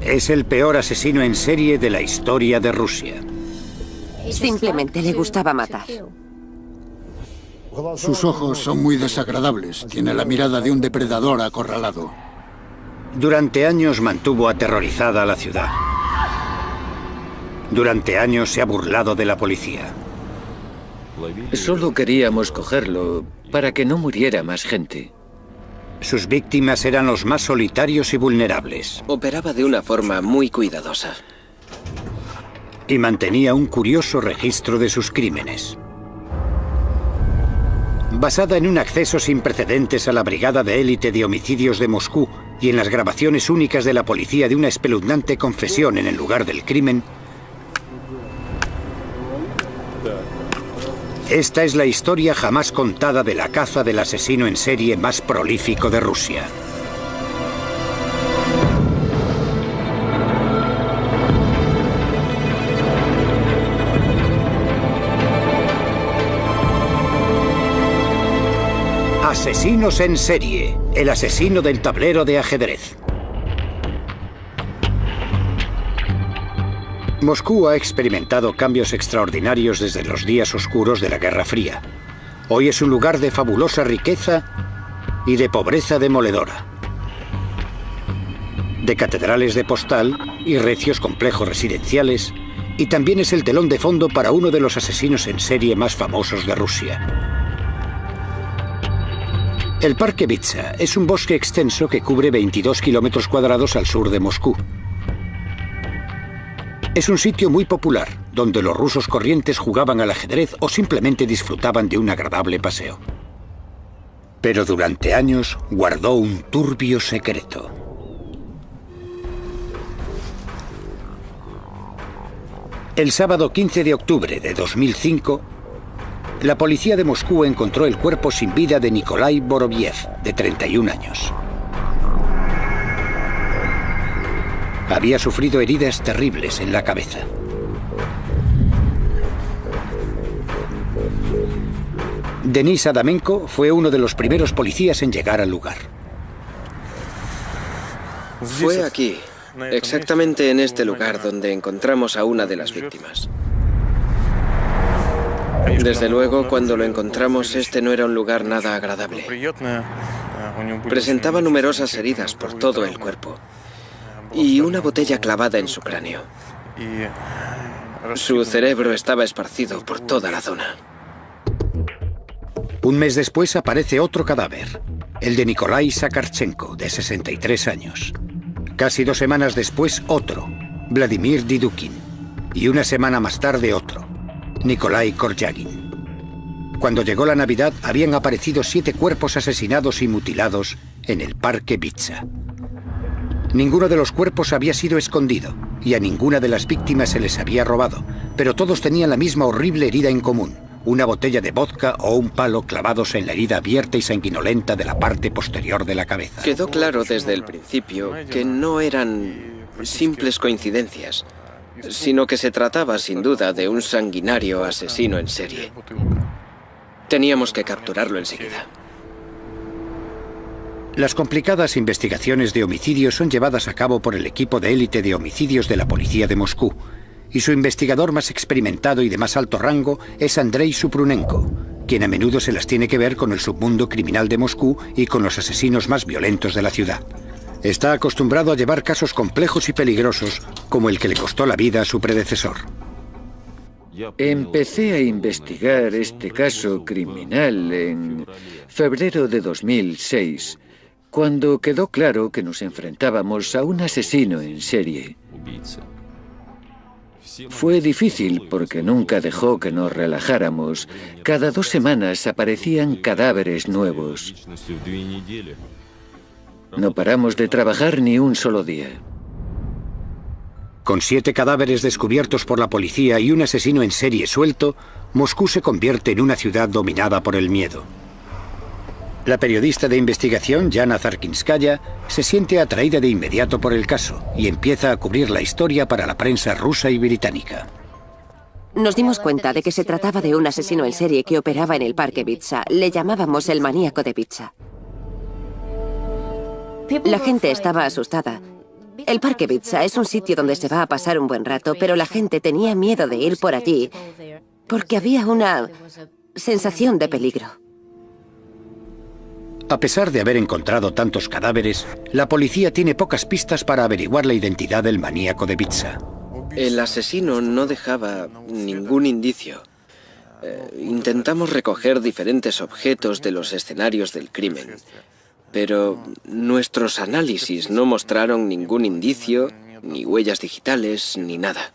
Es el peor asesino en serie de la historia de Rusia. Simplemente le gustaba matar. Sus ojos son muy desagradables. Tiene la mirada de un depredador acorralado. Durante años mantuvo aterrorizada a la ciudad. Durante años se ha burlado de la policía. Solo queríamos cogerlo para que no muriera más gente. Sus víctimas eran los más solitarios y vulnerables. Operaba de una forma muy cuidadosa. Y mantenía un curioso registro de sus crímenes. Basada en un acceso sin precedentes a la Brigada de Élite de Homicidios de Moscú y en las grabaciones únicas de la policía de una espeluznante confesión en el lugar del crimen, esta es la historia jamás contada de la caza del asesino en serie más prolífico de Rusia. Asesinos en serie, el asesino del tablero de ajedrez. Moscú ha experimentado cambios extraordinarios desde los días oscuros de la Guerra Fría. Hoy es un lugar de fabulosa riqueza y de pobreza demoledora. De catedrales de postal y recios complejos residenciales, y también es el telón de fondo para uno de los asesinos en serie más famosos de Rusia. El Parque Vitsa es un bosque extenso que cubre 22 kilómetros cuadrados al sur de Moscú. Es un sitio muy popular, donde los rusos corrientes jugaban al ajedrez o simplemente disfrutaban de un agradable paseo. Pero durante años guardó un turbio secreto. El sábado 15 de octubre de 2005, la policía de Moscú encontró el cuerpo sin vida de Nikolai Vorobiev, de 31 años. Había sufrido heridas terribles en la cabeza. Denis Adamenko fue uno de los primeros policías en llegar al lugar. Fue aquí, exactamente en este lugar, donde encontramos a una de las víctimas. Desde luego, cuando lo encontramos, este no era un lugar nada agradable. Presentaba numerosas heridas por todo el cuerpo y una botella clavada en su cráneo. Su cerebro estaba esparcido por toda la zona. Un mes después aparece otro cadáver, el de Nikolai Sakharchenko, de 63 años. Casi 2 semanas después, otro, Vladimir Didukin. Y una semana más tarde, otro, Nikolai Koryagin. Cuando llegó la Navidad, habían aparecido 7 cuerpos asesinados y mutilados en el Parque Vitsa. Ninguno de los cuerpos había sido escondido y a ninguna de las víctimas se les había robado, pero todos tenían la misma horrible herida en común, una botella de vodka o un palo clavados en la herida abierta y sanguinolenta de la parte posterior de la cabeza. Quedó claro desde el principio que no eran simples coincidencias, sino que se trataba sin duda de un sanguinario asesino en serie. Teníamos que capturarlo enseguida. Las complicadas investigaciones de homicidios son llevadas a cabo por el equipo de élite de homicidios de la policía de Moscú, y su investigador más experimentado y de más alto rango es Andrei Suprunenko, quien a menudo se las tiene que ver con el submundo criminal de Moscú y con los asesinos más violentos de la ciudad. Está acostumbrado a llevar casos complejos y peligrosos, como el que le costó la vida a su predecesor. Empecé a investigar este caso criminal en febrero de 2006, cuando quedó claro que nos enfrentábamos a un asesino en serie. Fue difícil porque nunca dejó que nos relajáramos. Cada 2 semanas aparecían cadáveres nuevos. No paramos de trabajar ni un solo día. Con 7 cadáveres descubiertos por la policía y un asesino en serie suelto, Moscú se convierte en una ciudad dominada por el miedo. La periodista de investigación, Yana Zarkinskaya, se siente atraída de inmediato por el caso y empieza a cubrir la historia para la prensa rusa y británica. Nos dimos cuenta de que se trataba de un asesino en serie que operaba en el Parque Vitsa. Le llamábamos el maníaco de Vitsa. La gente estaba asustada El Parque Bitsa es un sitio donde se va a pasar un buen rato, pero la gente tenía miedo de ir por allí porque había una sensación de peligro. A pesar de haber encontrado tantos cadáveres, la policía tiene pocas pistas para averiguar la identidad del maníaco de Bitsa. El asesino no dejaba ningún indicio. Intentamos recoger diferentes objetos de los escenarios del crimen, pero nuestros análisis no mostraron ningún indicio, ni huellas digitales, ni nada.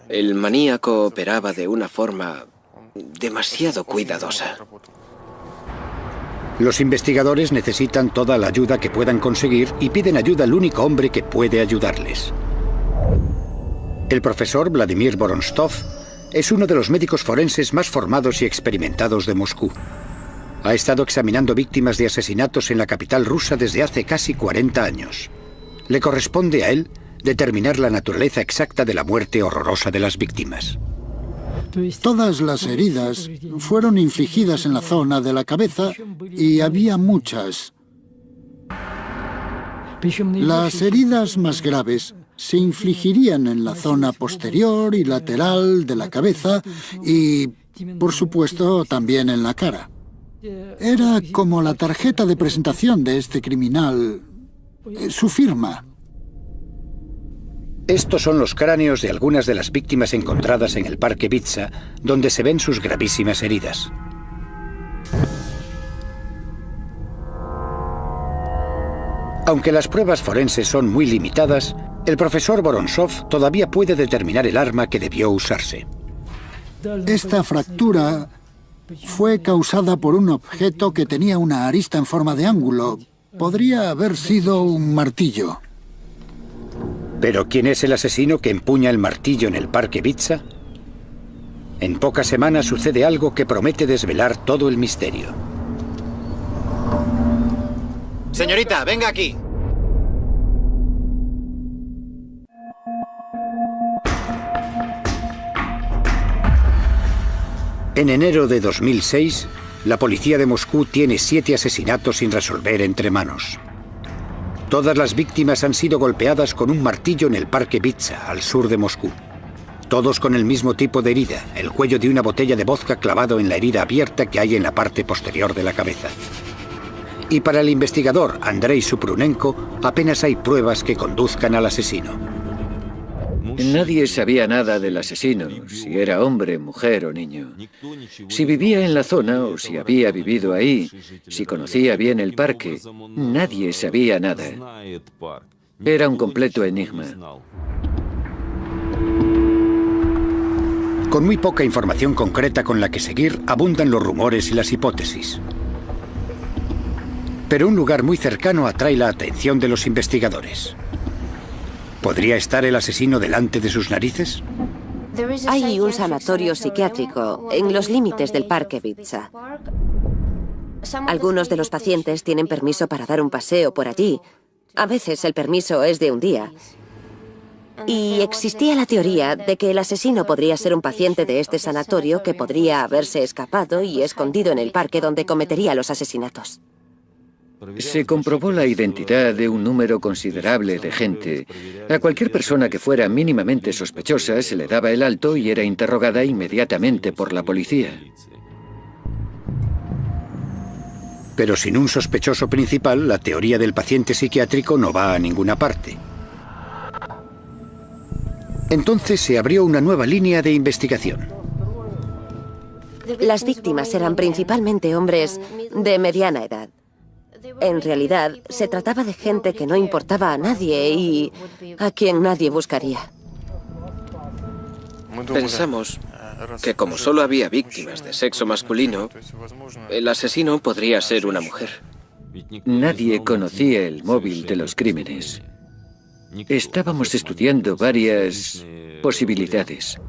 El maníaco operaba de una forma demasiado cuidadosa. Los investigadores necesitan toda la ayuda que puedan conseguir y piden ayuda al único hombre que puede ayudarles. El profesor Vladimir Vorontsov es uno de los médicos forenses más formados y experimentados de Moscú. Ha estado examinando víctimas de asesinatos en la capital rusa desde hace casi 40 años. Le corresponde a él determinar la naturaleza exacta de la muerte horrorosa de las víctimas. Todas las heridas fueron infligidas en la zona de la cabeza y había muchas. Las heridas más graves se infligirían en la zona posterior y lateral de la cabeza y, por supuesto, también en la cara. Era como la tarjeta de presentación de este criminal, su firma. Estos son los cráneos de algunas de las víctimas encontradas en el Parque Bitsa, donde se ven sus gravísimas heridas. Aunque las pruebas forenses son muy limitadas, el profesor Vorontsov todavía puede determinar el arma que debió usarse. Esta fractura fue causada por un objeto que tenía una arista en forma de ángulo. Podría haber sido un martillo. ¿Pero quién es el asesino que empuña el martillo en el Parque Bitsa? En pocas semanas sucede algo que promete desvelar todo el misterio. Señorita, venga aquí. En enero de 2006, la policía de Moscú tiene 7 asesinatos sin resolver entre manos. Todas las víctimas han sido golpeadas con un martillo en el Parque Bitsa, al sur de Moscú. Todos con el mismo tipo de herida, el cuello de una botella de vodka clavado en la herida abierta que hay en la parte posterior de la cabeza. Y para el investigador Andrei Suprunenko, apenas hay pruebas que conduzcan al asesino. Nadie sabía nada del asesino, si era hombre, mujer o niño. Si vivía en la zona o si había vivido ahí, si conocía bien el parque, nadie sabía nada. Era un completo enigma. Con muy poca información concreta con la que seguir, abundan los rumores y las hipótesis. Pero un lugar muy cercano atrae la atención de los investigadores. ¿Podría estar el asesino delante de sus narices? Hay un sanatorio psiquiátrico en los límites del Parque Bitsa. Algunos de los pacientes tienen permiso para dar un paseo por allí. A veces el permiso es de un día. Y existía la teoría de que el asesino podría ser un paciente de este sanatorio que podría haberse escapado y escondido en el parque donde cometería los asesinatos. Se comprobó la identidad de un número considerable de gente. A cualquier persona que fuera mínimamente sospechosa se le daba el alto y era interrogada inmediatamente por la policía. Pero sin un sospechoso principal, la teoría del paciente psiquiátrico no va a ninguna parte. Entonces se abrió una nueva línea de investigación. Las víctimas eran principalmente hombres de mediana edad. En realidad, se trataba de gente que no importaba a nadie y a quien nadie buscaría. Pensamos que como solo había víctimas de sexo masculino, el asesino podría ser una mujer. Nadie conocía el móvil de los crímenes. Estábamos estudiando varias posibilidades.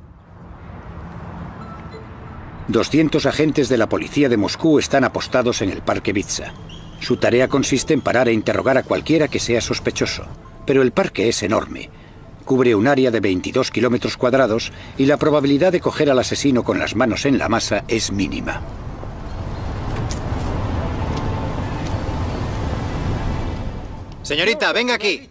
200 agentes de la policía de Moscú están apostados en el Parque Bitsa. Su tarea consiste en parar e interrogar a cualquiera que sea sospechoso. Pero el parque es enorme. Cubre un área de 22 kilómetros cuadrados y la probabilidad de coger al asesino con las manos en la masa es mínima. Señorita, venga aquí.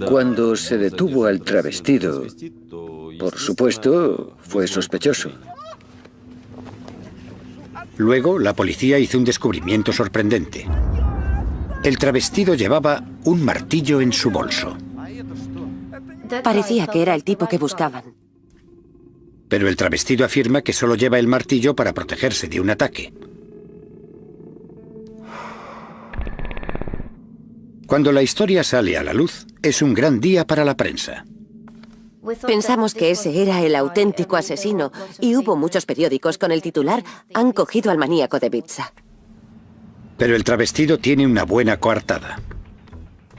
Cuando se detuvo al travestido, por supuesto, fue sospechoso. Luego, la policía hizo un descubrimiento sorprendente. El travestido llevaba un martillo en su bolso. Parecía que era el tipo que buscaban. Pero el travestido afirma que solo lleva el martillo para protegerse de un ataque. Cuando la historia sale a la luz, es un gran día para la prensa. Pensamos que ese era el auténtico asesino y hubo muchos periódicos con el titular «Han cogido al maníaco de Bitsa». Pero el travestido tiene una buena coartada.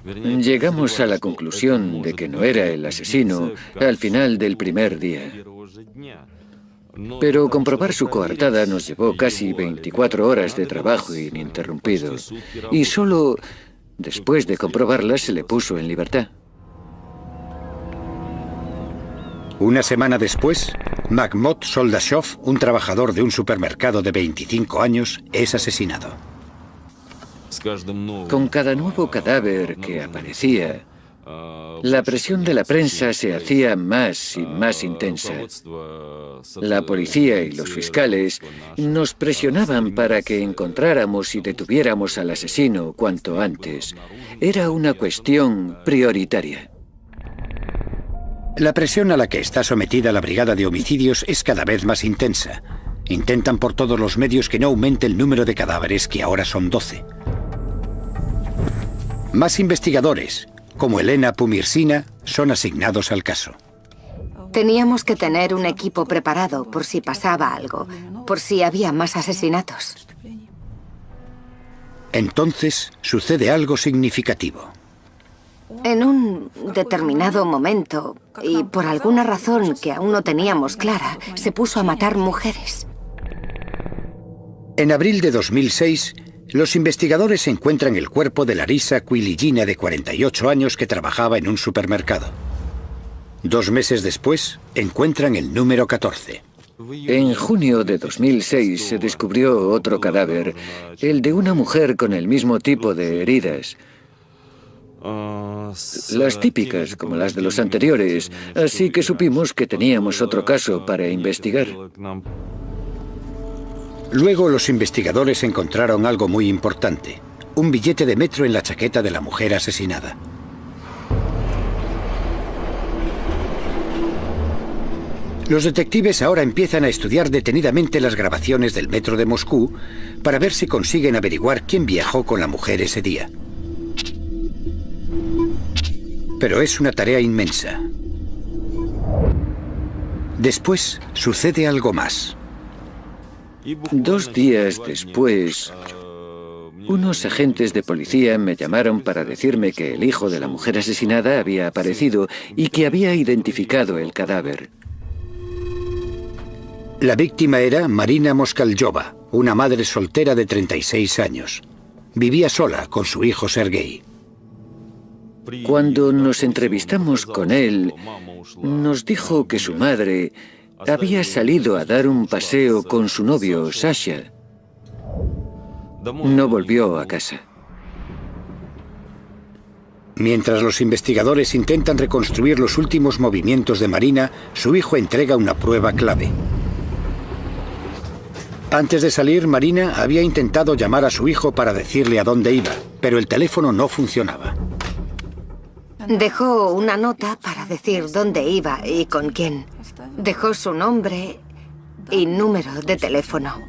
Llegamos a la conclusión de que no era el asesino al final del primer día. Pero comprobar su coartada nos llevó casi 24 horas de trabajo ininterrumpido. Y solo después de comprobarla se le puso en libertad. Una semana después, Makhmod Soldashov, un trabajador de un supermercado de 25 años, es asesinado. Con cada nuevo cadáver que aparecía, la presión de la prensa se hacía más y más intensa. La policía y los fiscales nos presionaban para que encontráramos y detuviéramos al asesino cuanto antes. Era una cuestión prioritaria. La presión a la que está sometida la Brigada de Homicidios es cada vez más intensa. Intentan por todos los medios que no aumente el número de cadáveres, que ahora son 12. Más investigadores, como Elena Pumirsina, son asignados al caso. Teníamos que tener un equipo preparado por si pasaba algo, por si había más asesinatos. Entonces sucede algo significativo. En un determinado momento, y por alguna razón que aún no teníamos clara, se puso a matar mujeres. En abril de 2006, los investigadores encuentran el cuerpo de Larisa Quiligina, de 48 años, que trabajaba en un supermercado. 2 meses después, encuentran el número 14. En junio de 2006 se descubrió otro cadáver, el de una mujer con el mismo tipo de heridas. Las típicas, como las de los anteriores, así que supimos que teníamos otro caso para investigar. Luego los investigadores encontraron algo muy importante: un billete de metro en la chaqueta de la mujer asesinada. Los detectives ahora empiezan a estudiar detenidamente las grabaciones del metro de Moscú para ver si consiguen averiguar quién viajó con la mujer ese día. Pero es una tarea inmensa. Después sucede algo más. 2 días después, unos agentes de policía me llamaron para decirme que el hijo de la mujer asesinada había aparecido y que había identificado el cadáver. La víctima era Marina Moskalyova, una madre soltera de 36 años. Vivía sola con su hijo Sergei. Cuando nos entrevistamos con él, nos dijo que su madre había salido a dar un paseo con su novio, Sasha. No volvió a casa. Mientras los investigadores intentan reconstruir los últimos movimientos de Marina, su hijo entrega una prueba clave. Antes de salir, Marina había intentado llamar a su hijo para decirle a dónde iba, pero el teléfono no funcionaba. Dejó una nota para decir dónde iba y con quién. Dejó su nombre y número de teléfono.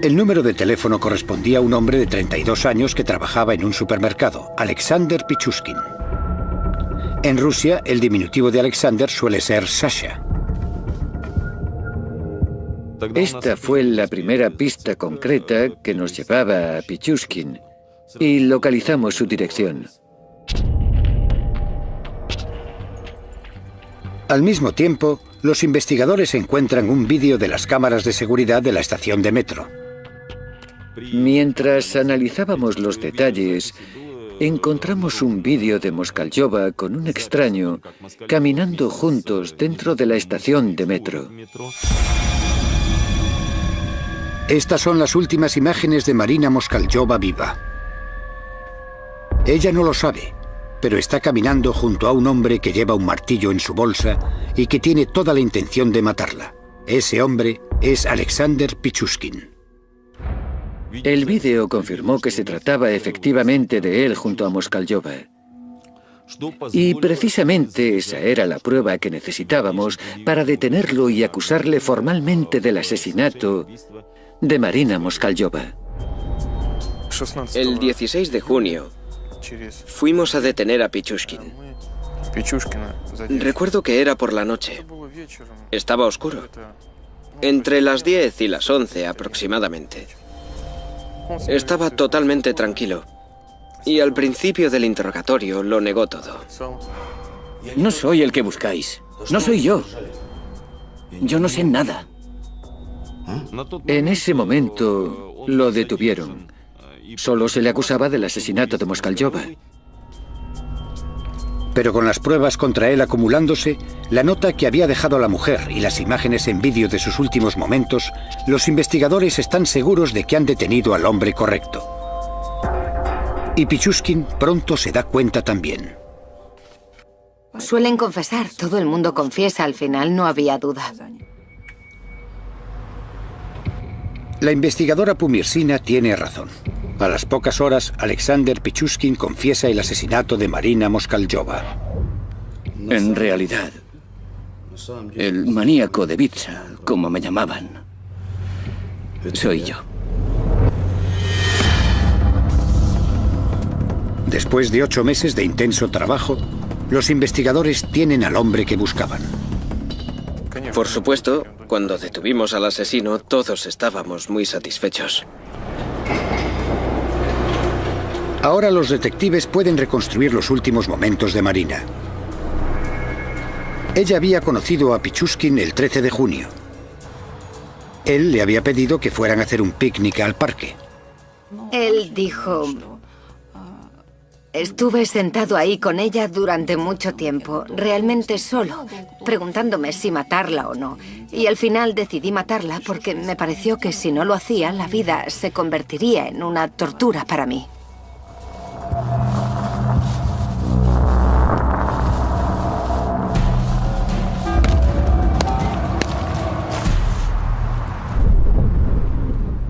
El número de teléfono correspondía a un hombre de 32 años que trabajaba en un supermercado, Alexander Pichushkin. En Rusia, el diminutivo de Alexander suele ser Sasha. Esta fue la primera pista concreta que nos llevaba a Pichushkin y localizamos su dirección. Al mismo tiempo, los investigadores encuentran un vídeo de las cámaras de seguridad de la estación de metro. Mientras analizábamos los detalles, encontramos un vídeo de Moskalyova con un extraño caminando juntos dentro de la estación de metro. Estas son las últimas imágenes de Marina Moskalyova viva. Ella no lo sabe, pero está caminando junto a un hombre que lleva un martillo en su bolsa y que tiene toda la intención de matarla. Ese hombre es Alexander Pichushkin. El vídeo confirmó que se trataba efectivamente de él junto a Moskalyova. Y precisamente esa era la prueba que necesitábamos para detenerlo y acusarle formalmente del asesinato de Marina Moskalyova. El 16 de junio fuimos a detener a Pichushkin. Recuerdo que era por la noche. Estaba oscuro. Entre las 10 y las 11 aproximadamente. Estaba totalmente tranquilo. Y al principio del interrogatorio lo negó todo. No soy el que buscáis. No soy yo. Yo no sé nada. En ese momento lo detuvieron. Solo se le acusaba del asesinato de Moskalyova. Pero con las pruebas contra él acumulándose, la nota que había dejado la mujer y las imágenes en vídeo de sus últimos momentos, los investigadores están seguros de que han detenido al hombre correcto. Y Pichushkin pronto se da cuenta también. Suelen confesar, todo el mundo confiesa, al final no había duda. La investigadora Pumirsina tiene razón. A las pocas horas, Alexander Pichushkin confiesa el asesinato de Marina Moskalyova. En realidad, el maníaco de Vitsa, como me llamaban, soy yo. Después de 8 meses de intenso trabajo, los investigadores tienen al hombre que buscaban. Por supuesto, cuando detuvimos al asesino, todos estábamos muy satisfechos. Ahora los detectives pueden reconstruir los últimos momentos de Marina. Ella había conocido a Pichushkin el 13 de junio. Él le había pedido que fueran a hacer un picnic al parque. Él dijo: estuve sentado ahí con ella durante mucho tiempo, realmente solo, preguntándome si matarla o no. Y al final decidí matarla porque me pareció que si no lo hacía, la vida se convertiría en una tortura para mí.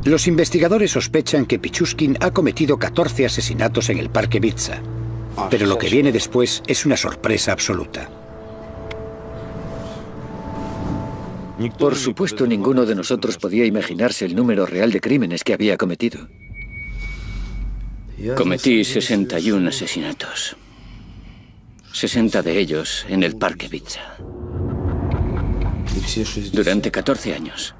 Los investigadores sospechan que Pichushkin ha cometido 14 asesinatos en el parque Vitsa. Pero lo que viene después es una sorpresa absoluta. Por supuesto, ninguno de nosotros podía imaginarse el número real de crímenes que había cometido. Cometí 61 asesinatos. 60 de ellos en el parque Vitsa. Durante 14 años.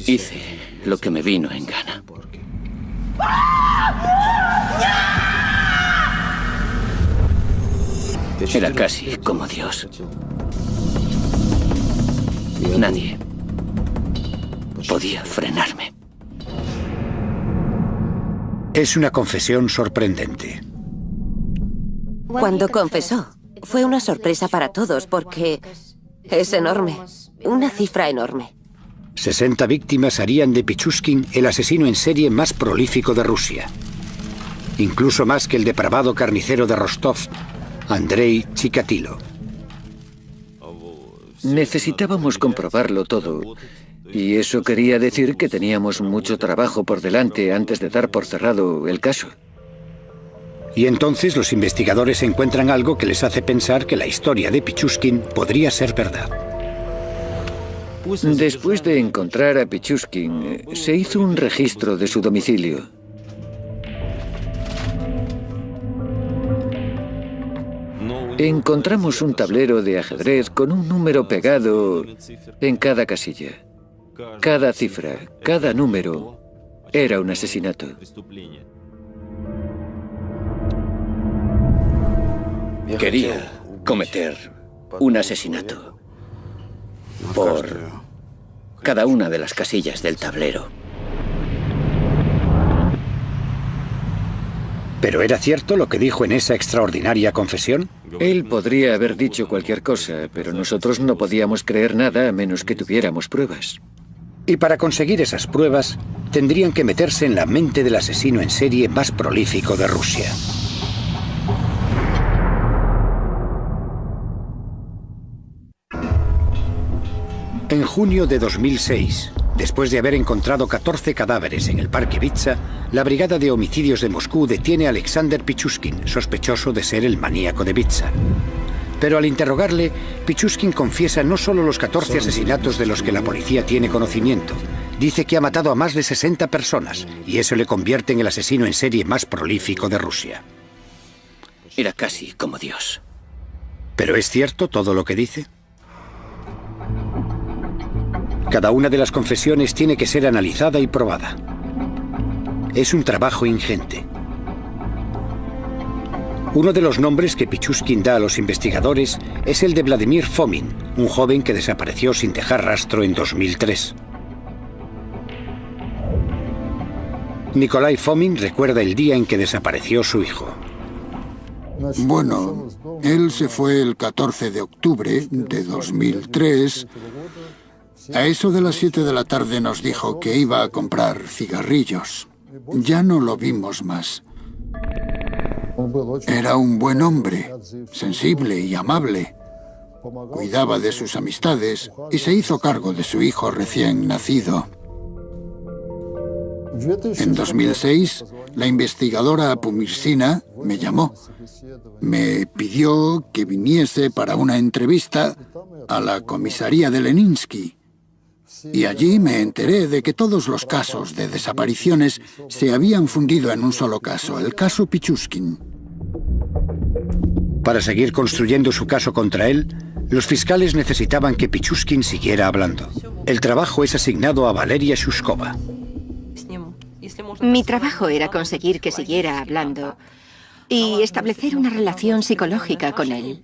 Hice lo que me vino en gana. Era casi como Dios. Nadie podía frenarme. Es una confesión sorprendente. Cuando confesó, fue una sorpresa para todos porque es enorme, una cifra enorme. 60 víctimas harían de Pichushkin el asesino en serie más prolífico de Rusia. Incluso más que el depravado carnicero de Rostov, Andrei Chikatilo. Necesitábamos comprobarlo todo. Y eso quería decir que teníamos mucho trabajo por delante antes de dar por cerrado el caso. Y entonces los investigadores encuentran algo que les hace pensar que la historia de Pichushkin podría ser verdad. Después de encontrar a Pichushkin, se hizo un registro de su domicilio. Encontramos un tablero de ajedrez con un número pegado en cada casilla. Cada cifra, cada número, era un asesinato. Quería cometer un asesinato por cada una de las casillas del tablero. ¿Pero era cierto lo que dijo en esa extraordinaria confesión? Él podría haber dicho cualquier cosa, pero nosotros no podíamos creer nada a menos que tuviéramos pruebas. Y para conseguir esas pruebas, tendrían que meterse en la mente del asesino en serie más prolífico de Rusia. En junio de 2006, después de haber encontrado 14 cadáveres en el Parque Vitsa, la Brigada de Homicidios de Moscú detiene a Alexander Pichushkin, sospechoso de ser el maníaco de Vitsa. Pero al interrogarle, Pichushkin confiesa no solo los 14 asesinatos de los que la policía tiene conocimiento, dice que ha matado a más de 60 personas, y eso le convierte en el asesino en serie más prolífico de Rusia. Era casi como Dios. ¿Pero es cierto todo lo que dice? Cada una de las confesiones tiene que ser analizada y probada. Es un trabajo ingente. Uno de los nombres que Pichushkin da a los investigadores es el de Vladimir Fomin, un joven que desapareció sin dejar rastro en 2003. Nikolai Fomin recuerda el día en que desapareció su hijo. Bueno, él se fue el 14 de octubre de 2003. A eso de las 7 de la tarde nos dijo que iba a comprar cigarrillos. Ya no lo vimos más. Era un buen hombre, sensible y amable. Cuidaba de sus amistades y se hizo cargo de su hijo recién nacido. En 2006, la investigadora Pumirsina me llamó. Me pidió que viniese para una entrevista a la comisaría de Leninsky. Y allí me enteré de que todos los casos de desapariciones se habían fundido en un solo caso, el caso Pichushkin. Para seguir construyendo su caso contra él, los fiscales necesitaban que Pichushkin siguiera hablando. El trabajo es asignado a Valeria Shushkova. Mi trabajo era conseguir que siguiera hablando y establecer una relación psicológica con él.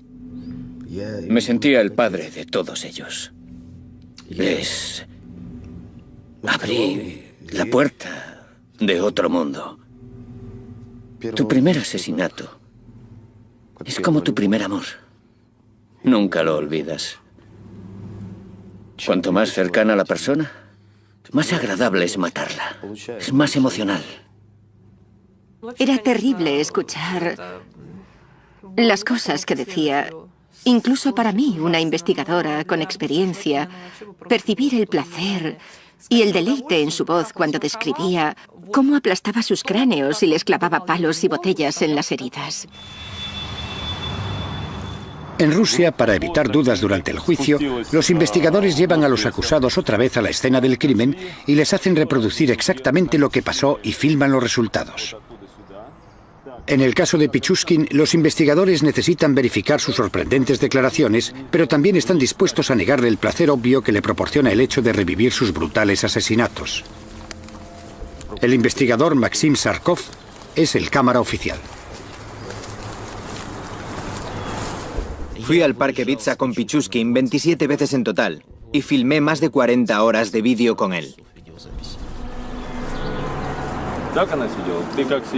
Me sentía el padre de todos ellos. Les abrí la puerta de otro mundo. Tu primer asesinato es como tu primer amor. Nunca lo olvidas. Cuanto más cercana a la persona, más agradable es matarla. Es más emocional. Era terrible escuchar las cosas que decía. Incluso para mí, una investigadora con experiencia, percibir el placer y el deleite en su voz cuando describía cómo aplastaba sus cráneos y les clavaba palos y botellas en las heridas. En Rusia, para evitar dudas durante el juicio, los investigadores llevan a los acusados otra vez a la escena del crimen y les hacen reproducir exactamente lo que pasó y filman los resultados. En el caso de Pichushkin, los investigadores necesitan verificar sus sorprendentes declaraciones, pero también están dispuestos a negarle el placer obvio que le proporciona el hecho de revivir sus brutales asesinatos. El investigador Maxim Sarkov es el cámara oficial. Fui al Parque Vitsa con Pichushkin 27 veces en total y filmé más de 40 horas de vídeo con él.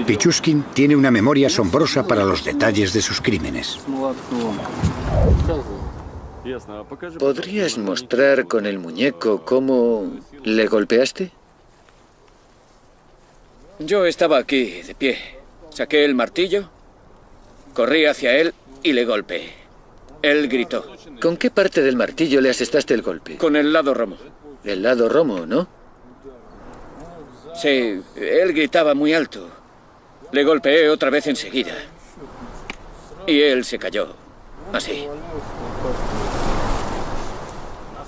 Pichushkin tiene una memoria asombrosa para los detalles de sus crímenes. ¿Podrías mostrar con el muñeco cómo le golpeaste? Yo estaba aquí, de pie. Saqué el martillo, corrí hacia él y le golpeé. Él gritó. ¿Con qué parte del martillo le asestaste el golpe? Con el lado romo. El lado romo, ¿no? Sí, él gritaba muy alto. Le golpeé otra vez enseguida. Y él se cayó. Así.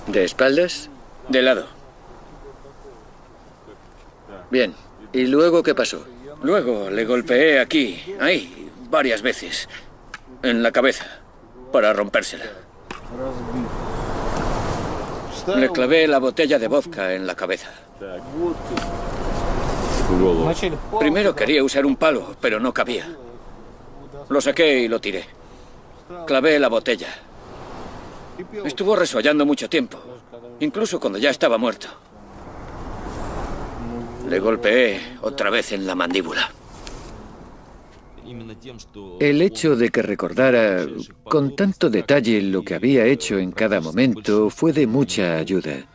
¿De espaldas? De lado. Bien. ¿Y luego qué pasó? Luego le golpeé aquí, ahí, varias veces. En la cabeza, para rompérsela. Le clavé la botella de vodka en la cabeza. Primero quería usar un palo, pero no cabía. Lo saqué y lo tiré. Clavé la botella. Estuvo resollando mucho tiempo, incluso cuando ya estaba muerto. Le golpeé otra vez en la mandíbula. El hecho de que recordara con tanto detalle lo que había hecho en cada momento fue de mucha ayuda.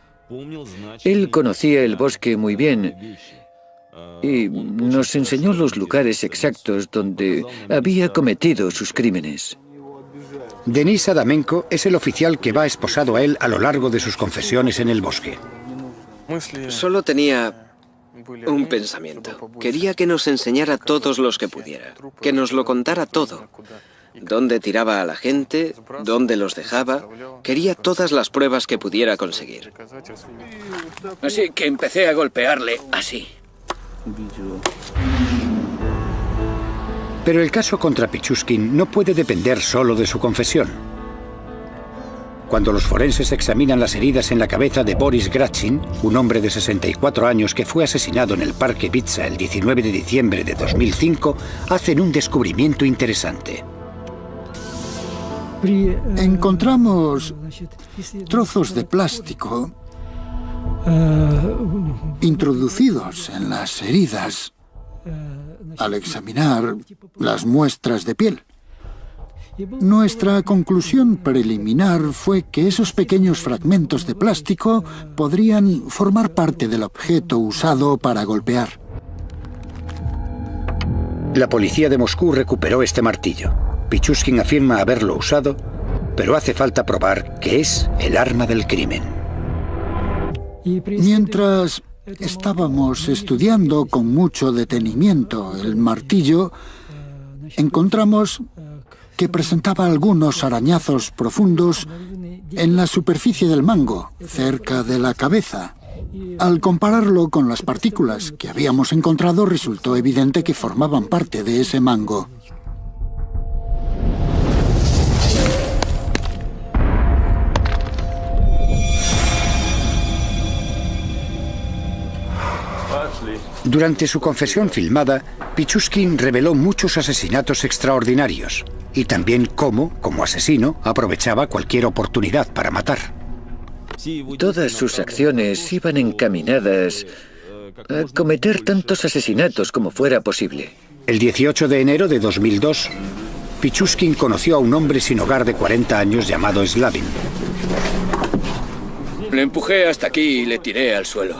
Él conocía el bosque muy bien y nos enseñó los lugares exactos donde había cometido sus crímenes. Denis Adamenko es el oficial que va esposado a él a lo largo de sus confesiones en el bosque. Solo tenía un pensamiento. Quería que nos enseñara todos los que pudiera, que nos lo contara todo. Dónde tiraba a la gente, dónde los dejaba. Quería todas las pruebas que pudiera conseguir. Así que empecé a golpearle así. Pero el caso contra Pichushkin no puede depender solo de su confesión. Cuando los forenses examinan las heridas en la cabeza de Boris Grachin, un hombre de 64 años que fue asesinado en el Parque Bitsa el 19 de diciembre de 2005, hacen un descubrimiento interesante. Encontramos trozos de plástico introducidos en las heridas al examinar las muestras de piel. Nuestra conclusión preliminar fue que esos pequeños fragmentos de plástico podrían formar parte del objeto usado para golpear. La policía de Moscú recuperó este martillo. Pichushkin afirma haberlo usado, pero hace falta probar que es el arma del crimen. Mientras estábamos estudiando con mucho detenimiento el martillo, encontramos que presentaba algunos arañazos profundos en la superficie del mango, cerca de la cabeza. Al compararlo con las partículas que habíamos encontrado, resultó evidente que formaban parte de ese mango. Durante su confesión filmada, Pichushkin reveló muchos asesinatos extraordinarios y también cómo, como asesino, aprovechaba cualquier oportunidad para matar. Todas sus acciones iban encaminadas a cometer tantos asesinatos como fuera posible. El 18 de enero de 2002, Pichushkin conoció a un hombre sin hogar de 40 años llamado Slavin. Le empujé hasta aquí y le tiré al suelo.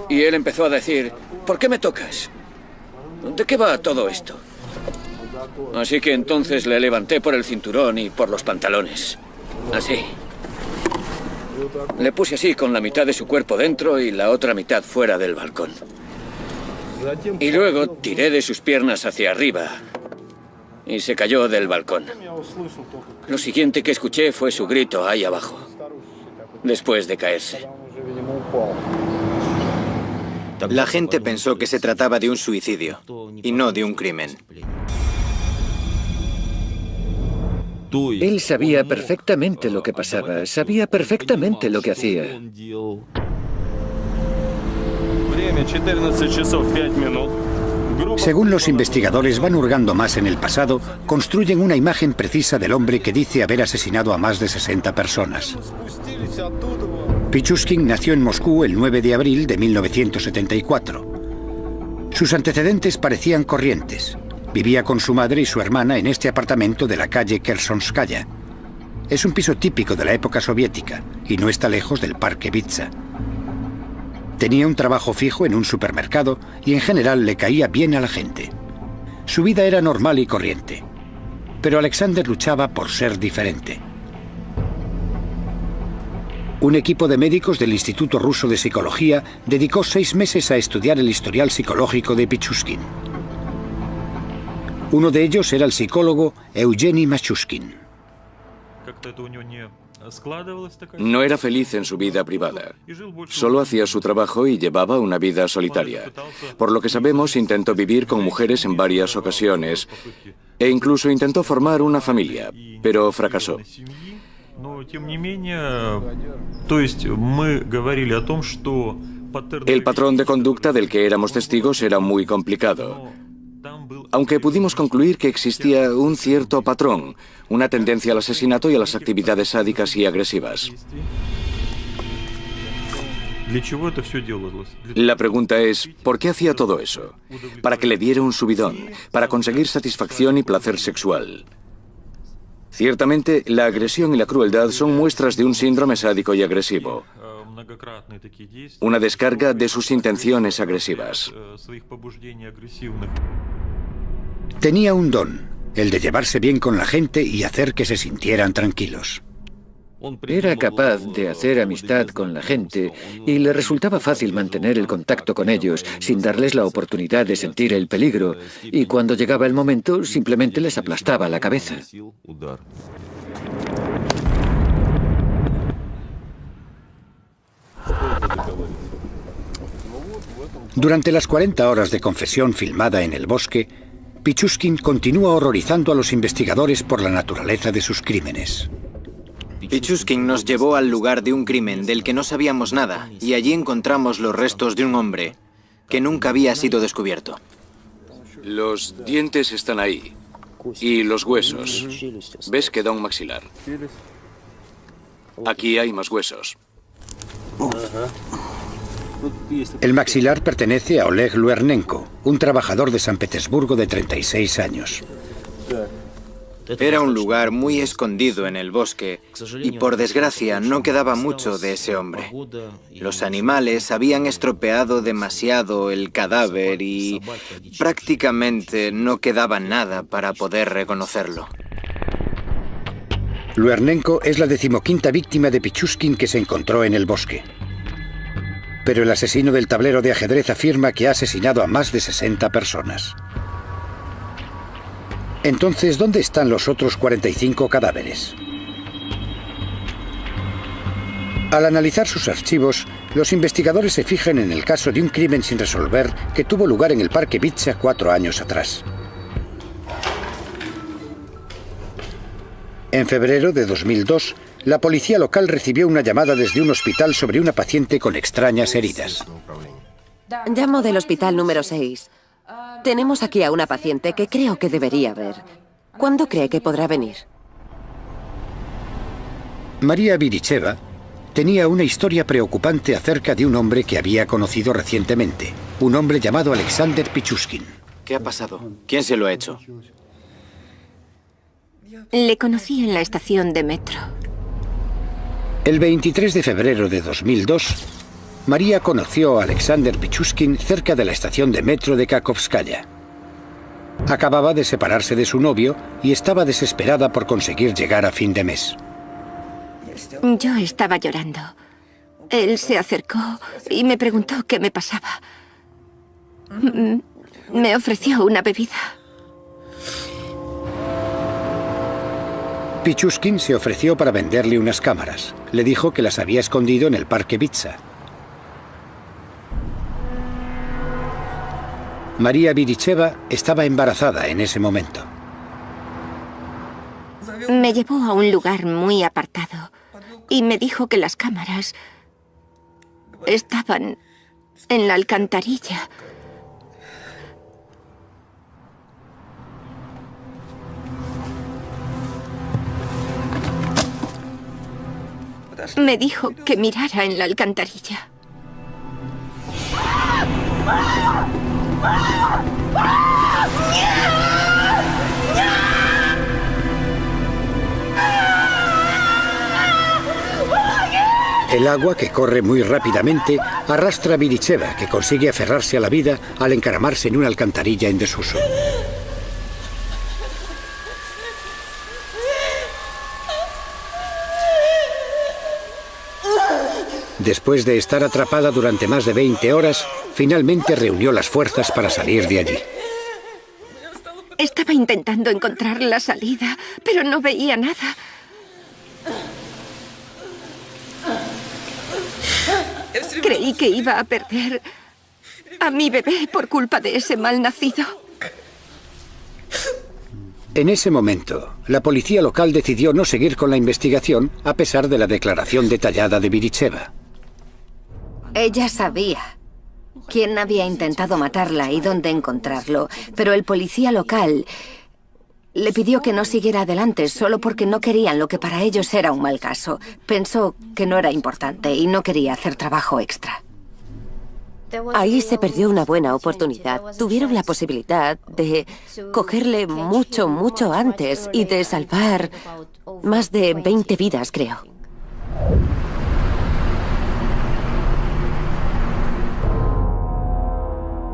Y él empezó a decir, ¿por qué me tocas? ¿De qué va todo esto? Así que entonces le levanté por el cinturón y por los pantalones. Así. Le puse así con la mitad de su cuerpo dentro y la otra mitad fuera del balcón. Y luego tiré de sus piernas hacia arriba y se cayó del balcón. Lo siguiente que escuché fue su grito ahí abajo, después de caerse. La gente pensó que se trataba de un suicidio y no de un crimen. Él sabía perfectamente lo que pasaba, sabía perfectamente lo que hacía. Según los investigadores van hurgando más en el pasado, construyen una imagen precisa del hombre que dice haber asesinado a más de 60 personas. Pichushkin nació en Moscú el 9 de abril de 1974. Sus antecedentes parecían corrientes. Vivía con su madre y su hermana en este apartamento de la calle Kersonskaya. Es un piso típico de la época soviética y no está lejos del Parque Bitsa. Tenía un trabajo fijo en un supermercado y en general le caía bien a la gente. Su vida era normal y corriente. Pero Alexander luchaba por ser diferente. Un equipo de médicos del Instituto Ruso de Psicología dedicó 6 meses a estudiar el historial psicológico de Pichushkin. Uno de ellos era el psicólogo Eugeni Mashushkin. No era feliz en su vida privada. Solo hacía su trabajo y llevaba una vida solitaria. Por lo que sabemos, intentó vivir con mujeres en varias ocasiones e incluso intentó formar una familia, pero fracasó. El patrón de conducta del que éramos testigos era muy complicado, aunque pudimos concluir que existía un cierto patrón, una tendencia al asesinato y a las actividades sádicas y agresivas. La pregunta es, ¿por qué hacía todo eso? Para que le diera un subidón, para conseguir satisfacción y placer sexual. Ciertamente, la agresión y la crueldad son muestras de un síndrome sádico y agresivo. Una descarga de sus intenciones agresivas. Tenía un don, el de llevarse bien con la gente y hacer que se sintieran tranquilos. Era capaz de hacer amistad con la gente y le resultaba fácil mantener el contacto con ellos sin darles la oportunidad de sentir el peligro, y cuando llegaba el momento simplemente les aplastaba la cabeza. Durante las 40 horas de confesión filmada en el bosque, Pichushkin continúa horrorizando a los investigadores por la naturaleza de sus crímenes. Pichushkin nos llevó al lugar de un crimen del que no sabíamos nada, y allí encontramos los restos de un hombre que nunca había sido descubierto. Los dientes están ahí. Y los huesos. ¿Ves que da un maxilar? Aquí hay más huesos. El maxilar pertenece a Oleg Luernenko, un trabajador de San Petersburgo de 36 años. Era un lugar muy escondido en el bosque y, por desgracia, no quedaba mucho de ese hombre. Los animales habían estropeado demasiado el cadáver y prácticamente no quedaba nada para poder reconocerlo. Luernenko es la 15ª víctima de Pichushkin que se encontró en el bosque. Pero el asesino del tablero de ajedrez afirma que ha asesinado a más de 60 personas. Entonces, ¿dónde están los otros 45 cadáveres? Al analizar sus archivos, los investigadores se fijan en el caso de un crimen sin resolver que tuvo lugar en el Parque Vitsa 4 años atrás. En febrero de 2002, la policía local recibió una llamada desde un hospital sobre una paciente con extrañas heridas. Llamo del hospital número 6. Tenemos aquí a una paciente que creo que debería ver. ¿Cuándo cree que podrá venir? María Viricheva tenía una historia preocupante acerca de un hombre que había conocido recientemente. Un hombre llamado Alexander Pichushkin. ¿Qué ha pasado? ¿Quién se lo ha hecho? Le conocí en la estación de metro. El 23 de febrero de 2002, María conoció a Alexander Pichushkin cerca de la estación de metro de Kakhovskaya. Acababa de separarse de su novio y estaba desesperada por conseguir llegar a fin de mes. Yo estaba llorando. Él se acercó y me preguntó qué me pasaba. Me ofreció una bebida. Pichushkin se ofreció para venderle unas cámaras. Le dijo que las había escondido en el Parque Vitsa. María Viricheva estaba embarazada en ese momento. Me llevó a un lugar muy apartado y me dijo que las cámaras estaban en la alcantarilla. Me dijo que mirara en la alcantarilla. El agua, que corre muy rápidamente, arrastra a Viricheva, que consigue aferrarse a la vida al encaramarse en una alcantarilla en desuso. Después de estar atrapada durante más de 20 horas, finalmente reunió las fuerzas para salir de allí. Estaba intentando encontrar la salida, pero no veía nada. Creí que iba a perder a mi bebé por culpa de ese mal nacido. En ese momento, la policía local decidió no seguir con la investigación a pesar de la declaración detallada de Viricheva. Ella sabía quién había intentado matarla y dónde encontrarlo, pero el policía local le pidió que no siguiera adelante solo porque no querían lo que para ellos era un mal caso. Pensó que no era importante y no quería hacer trabajo extra. Ahí se perdió una buena oportunidad. Tuvieron la posibilidad de cogerle mucho, mucho antes y de salvar más de 20 vidas, creo.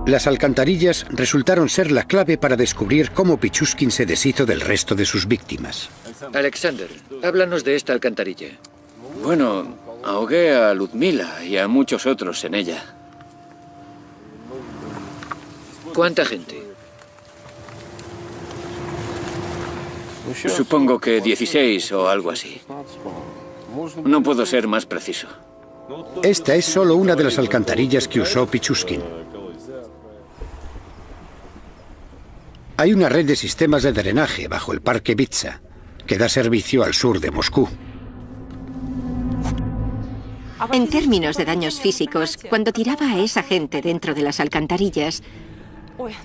Las alcantarillas resultaron ser la clave para descubrir cómo Pichushkin se deshizo del resto de sus víctimas. Alexander, háblanos de esta alcantarilla. Bueno, ahogué a Ludmila y a muchos otros en ella. ¿Cuánta gente? Supongo que 16 o algo así. No puedo ser más preciso. Esta es solo una de las alcantarillas que usó Pichushkin. Hay una red de sistemas de drenaje bajo el parque Vitsa, que da servicio al sur de Moscú. En términos de daños físicos, cuando tiraba a esa gente dentro de las alcantarillas,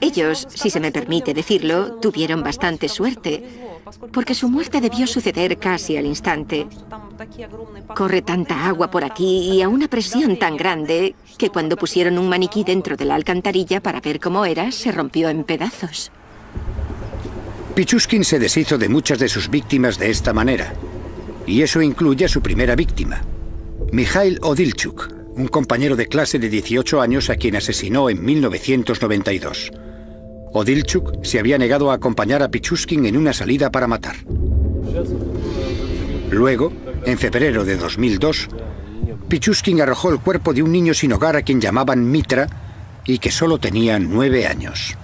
ellos, si se me permite decirlo, tuvieron bastante suerte, porque su muerte debió suceder casi al instante. Corre tanta agua por aquí y a una presión tan grande que cuando pusieron un maniquí dentro de la alcantarilla para ver cómo era, se rompió en pedazos. Pichushkin se deshizo de muchas de sus víctimas de esta manera, y eso incluye a su primera víctima, Mikhail Odilchuk, un compañero de clase de 18 años a quien asesinó en 1992. Odilchuk se había negado a acompañar a Pichushkin en una salida para matar. Luego, en febrero de 2002, Pichushkin arrojó el cuerpo de un niño sin hogar a quien llamaban Mitra y que solo tenía 9 años.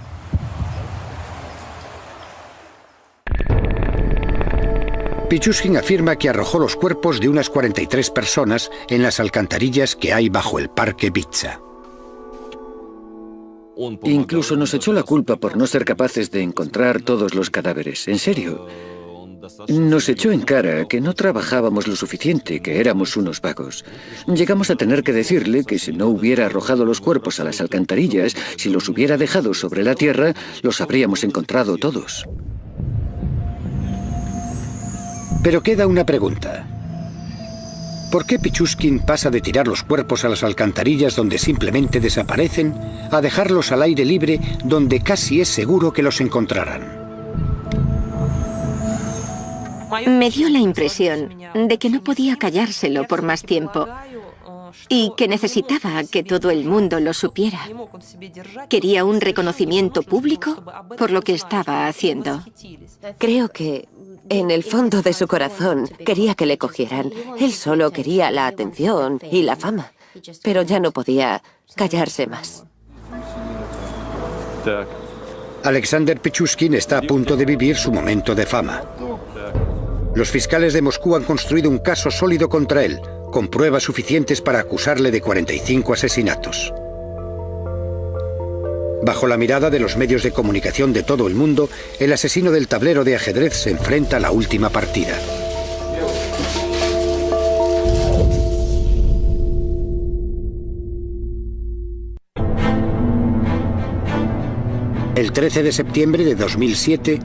Pichushkin afirma que arrojó los cuerpos de unas 43 personas en las alcantarillas que hay bajo el parque Vitsa. Incluso nos echó la culpa por no ser capaces de encontrar todos los cadáveres. En serio. Nos echó en cara que no trabajábamos lo suficiente, que éramos unos vagos. Llegamos a tener que decirle que si no hubiera arrojado los cuerpos a las alcantarillas, si los hubiera dejado sobre la tierra, los habríamos encontrado todos. Pero queda una pregunta. ¿Por qué Pichushkin pasa de tirar los cuerpos a las alcantarillas donde simplemente desaparecen a dejarlos al aire libre donde casi es seguro que los encontrarán? Me dio la impresión de que no podía callárselo por más tiempo y que necesitaba que todo el mundo lo supiera. Quería un reconocimiento público por lo que estaba haciendo. Creo que en el fondo de su corazón quería que le cogieran. Él solo quería la atención y la fama, pero ya no podía callarse más. Alexander Pichushkin está a punto de vivir su momento de fama. Los fiscales de Moscú han construido un caso sólido contra él, con pruebas suficientes para acusarle de 45 asesinatos. Bajo la mirada de los medios de comunicación de todo el mundo, el asesino del tablero de ajedrez se enfrenta a la última partida. El 13 de septiembre de 2007,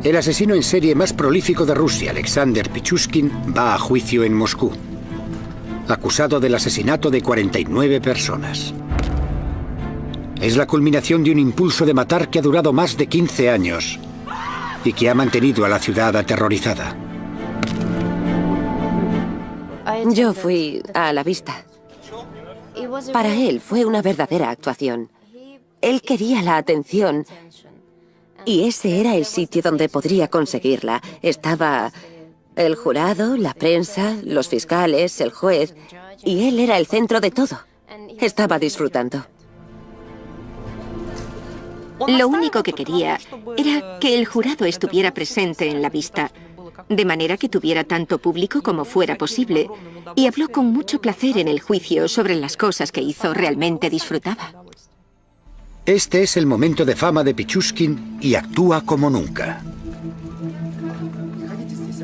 el asesino en serie más prolífico de Rusia, Alexander Pichushkin, va a juicio en Moscú, acusado del asesinato de 49 personas. Es la culminación de un impulso de matar que ha durado más de 15 años y que ha mantenido a la ciudad aterrorizada. Yo fui a la vista. Para él fue una verdadera actuación. Él quería la atención y ese era el sitio donde podría conseguirla. Estaba el jurado, la prensa, los fiscales, el juez, y él era el centro de todo. Estaba disfrutando. Lo único que quería era que el jurado estuviera presente en la vista, de manera que tuviera tanto público como fuera posible, y habló con mucho placer en el juicio sobre las cosas que hizo. Realmente disfrutaba. Este es el momento de fama de Pichushkin y actúa como nunca.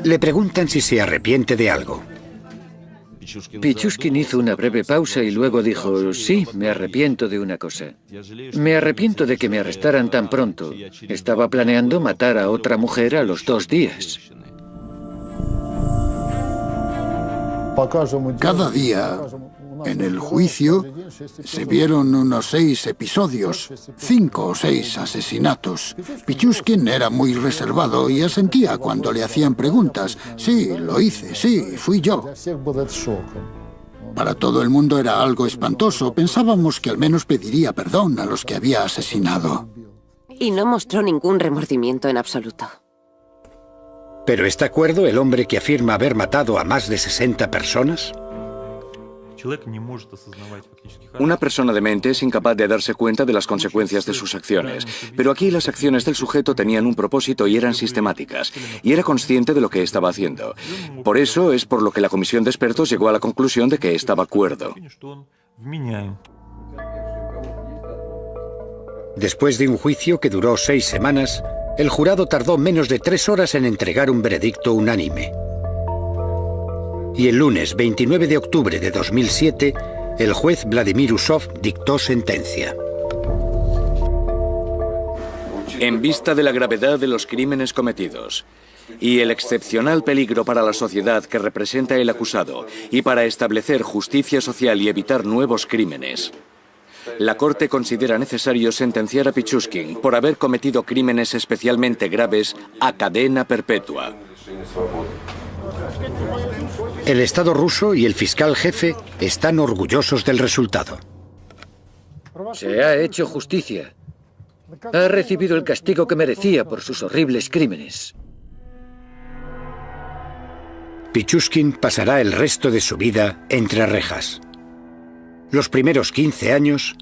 Le preguntan si se arrepiente de algo. Pichushkin hizo una breve pausa y luego dijo, sí, me arrepiento de una cosa. Me arrepiento de que me arrestaran tan pronto. Estaba planeando matar a otra mujer a los 2 días. Cada día, en el juicio, se vieron unos 6 episodios, 5 o 6 asesinatos. Pichushkin era muy reservado y asentía cuando le hacían preguntas. Sí, lo hice, sí, fui yo. Para todo el mundo era algo espantoso. Pensábamos que al menos pediría perdón a los que había asesinado. Y no mostró ningún remordimiento en absoluto. ¿Pero está cuerdo el hombre que afirma haber matado a más de 60 personas? Una persona demente es incapaz de darse cuenta de las consecuencias de sus acciones, pero aquí las acciones del sujeto tenían un propósito y eran sistemáticas, y era consciente de lo que estaba haciendo. Por eso es por lo que la comisión de expertos llegó a la conclusión de que estaba cuerdo. Después de un juicio que duró 6 semanas, el jurado tardó menos de 3 horas en entregar un veredicto unánime. Y el lunes 29 de octubre de 2007, el juez Vladimir Usov dictó sentencia. En vista de la gravedad de los crímenes cometidos y el excepcional peligro para la sociedad que representa el acusado y para establecer justicia social y evitar nuevos crímenes, la Corte considera necesario sentenciar a Pichushkin por haber cometido crímenes especialmente graves a cadena perpetua. El Estado ruso y el fiscal jefe están orgullosos del resultado. Se ha hecho justicia. Ha recibido el castigo que merecía por sus horribles crímenes. Pichushkin pasará el resto de su vida entre rejas. Los primeros 15 años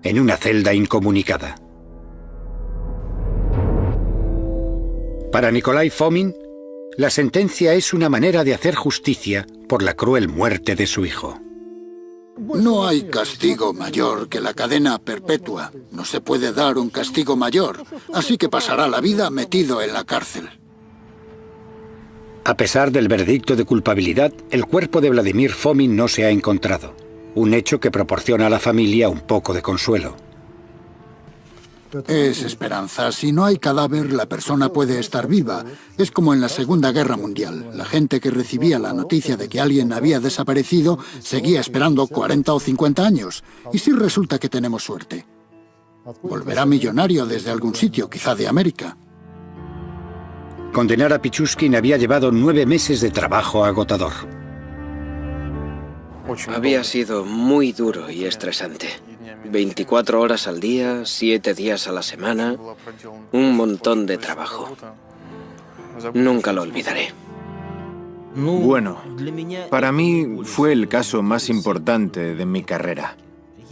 en una celda incomunicada. Para Nikolai Fomin, la sentencia es una manera de hacer justicia por la cruel muerte de su hijo. No hay castigo mayor que la cadena perpetua. No se puede dar un castigo mayor, así que pasará la vida metido en la cárcel. A pesar del veredicto de culpabilidad, el cuerpo de Vladimir Fomin no se ha encontrado. Un hecho que proporciona a la familia un poco de consuelo. Es esperanza. Si no hay cadáver, la persona puede estar viva. Es como en la Segunda Guerra Mundial. La gente que recibía la noticia de que alguien había desaparecido seguía esperando 40 o 50 años. ¿Y si resulta que tenemos suerte? Volverá millonario desde algún sitio, quizá de América. Condenar a Pichushkin había llevado 9 meses de trabajo agotador. Había sido muy duro y estresante. 24 horas al día, 7 días a la semana, un montón de trabajo. Nunca lo olvidaré. Bueno, para mí fue el caso más importante de mi carrera.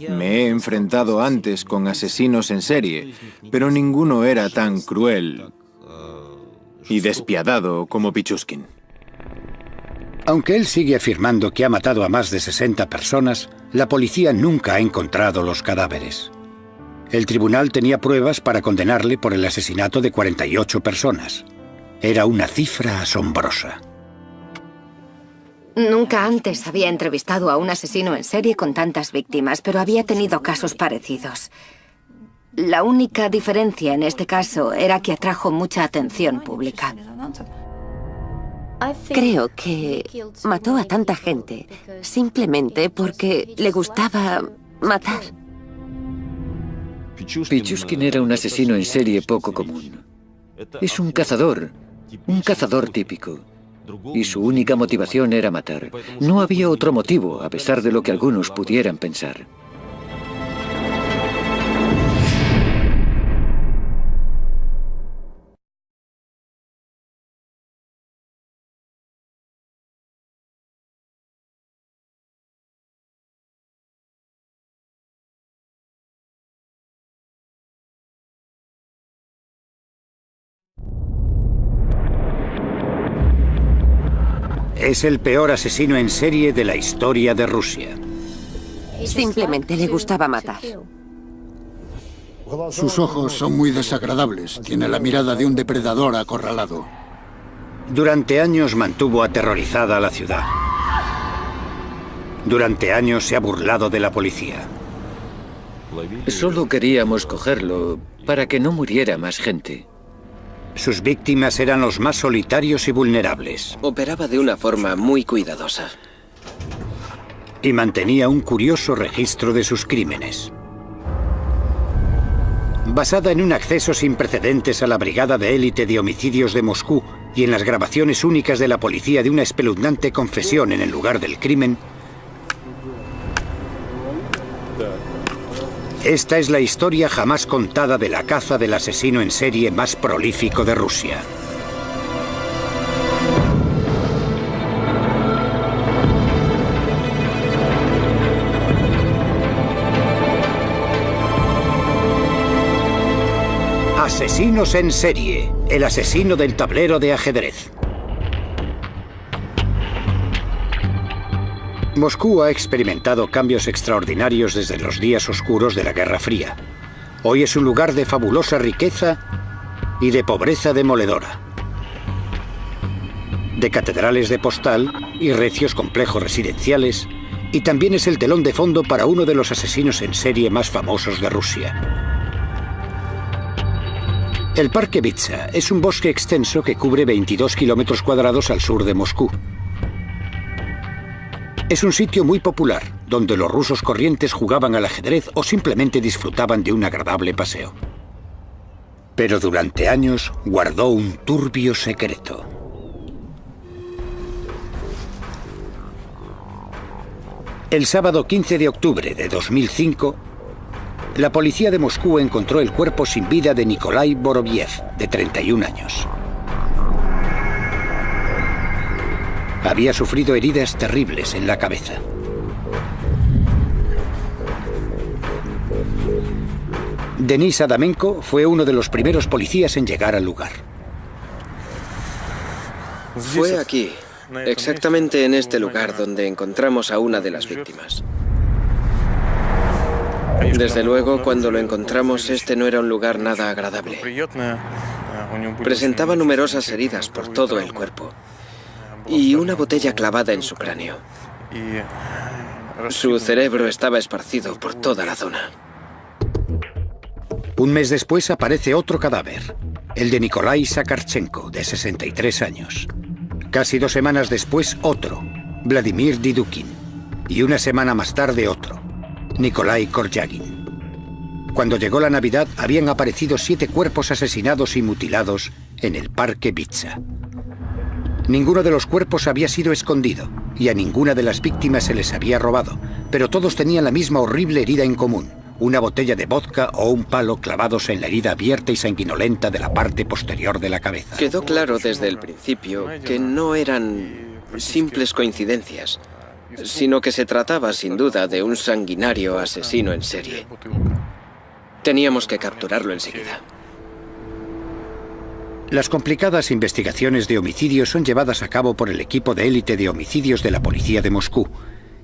Me he enfrentado antes con asesinos en serie, pero ninguno era tan cruel y despiadado como Pichushkin. Aunque él sigue afirmando que ha matado a más de 60 personas, la policía nunca ha encontrado los cadáveres. El tribunal tenía pruebas para condenarle por el asesinato de 48 personas. Era una cifra asombrosa. Nunca antes había entrevistado a un asesino en serie con tantas víctimas, pero había tenido casos parecidos. La única diferencia en este caso era que atrajo mucha atención pública. Creo que mató a tanta gente simplemente porque le gustaba matar. Pichushkin era un asesino en serie poco común. Es un cazador típico. Y su única motivación era matar. No había otro motivo, a pesar de lo que algunos pudieran pensar. Es el peor asesino en serie de la historia de Rusia. Simplemente le gustaba matar. Sus ojos son muy desagradables. Tiene la mirada de un depredador acorralado. Durante años mantuvo aterrorizada a la ciudad. Durante años se ha burlado de la policía. Solo queríamos cogerlo para que no muriera más gente. Sus víctimas eran los más solitarios y vulnerables. Operaba de una forma muy cuidadosa. y mantenía un curioso registro de sus crímenes. Basada en un acceso sin precedentes a la Brigada de Élite de Homicidios de Moscú y en las grabaciones únicas de la policía de una espeluznante confesión en el lugar del crimen, esta es la historia jamás contada de la caza del asesino en serie más prolífico de Rusia. Asesinos en serie, el asesino del tablero de ajedrez. Moscú ha experimentado cambios extraordinarios desde los días oscuros de la Guerra Fría. Hoy es un lugar de fabulosa riqueza y de pobreza demoledora, de catedrales de postal y recios complejos residenciales, y también es el telón de fondo para uno de los asesinos en serie más famosos de Rusia. El Parque Bitsa es un bosque extenso que cubre 22 kilómetros cuadrados al sur de Moscú. Es un sitio muy popular, donde los rusos corrientes jugaban al ajedrez o simplemente disfrutaban de un agradable paseo. Pero durante años guardó un turbio secreto. El sábado 15 de octubre de 2005, la policía de Moscú encontró el cuerpo sin vida de Nikolai Boroviev, de 31 años. Había sufrido heridas terribles en la cabeza. Denis Adamenko fue uno de los primeros policías en llegar al lugar. Fue aquí, exactamente en este lugar, donde encontramos a una de las víctimas. Desde luego, cuando lo encontramos, este no era un lugar nada agradable. Presentaba numerosas heridas por todo el cuerpo y una botella clavada en su cráneo. Su cerebro estaba esparcido por toda la zona. Un mes después aparece otro cadáver, el de Nikolai Sakharchenko, de 63 años. Casi 2 semanas después, otro, Vladimir Didukin. Y una semana más tarde, otro, Nikolai Koryagin. Cuando llegó la Navidad, habían aparecido 7 cuerpos asesinados y mutilados en el Parque Bitsa. Ninguno de los cuerpos había sido escondido y a ninguna de las víctimas se les había robado, pero todos tenían la misma horrible herida en común, una botella de vodka o un palo clavados en la herida abierta y sanguinolenta de la parte posterior de la cabeza. Quedó claro desde el principio que no eran simples coincidencias, sino que se trataba sin duda de un sanguinario asesino en serie. Teníamos que capturarlo enseguida. Las complicadas investigaciones de homicidios son llevadas a cabo por el equipo de élite de homicidios de la policía de Moscú,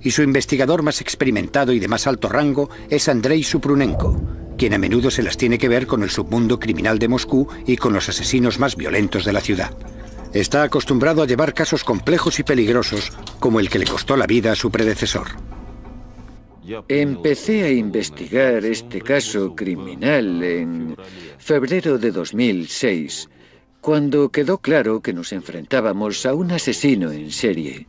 y su investigador más experimentado y de más alto rango es Andrei Supronenko, quien a menudo se las tiene que ver con el submundo criminal de Moscú y con los asesinos más violentos de la ciudad. Está acostumbrado a llevar casos complejos y peligrosos, como el que le costó la vida a su predecesor. Empecé a investigar este caso criminal en febrero de 2006, cuando quedó claro que nos enfrentábamos a un asesino en serie.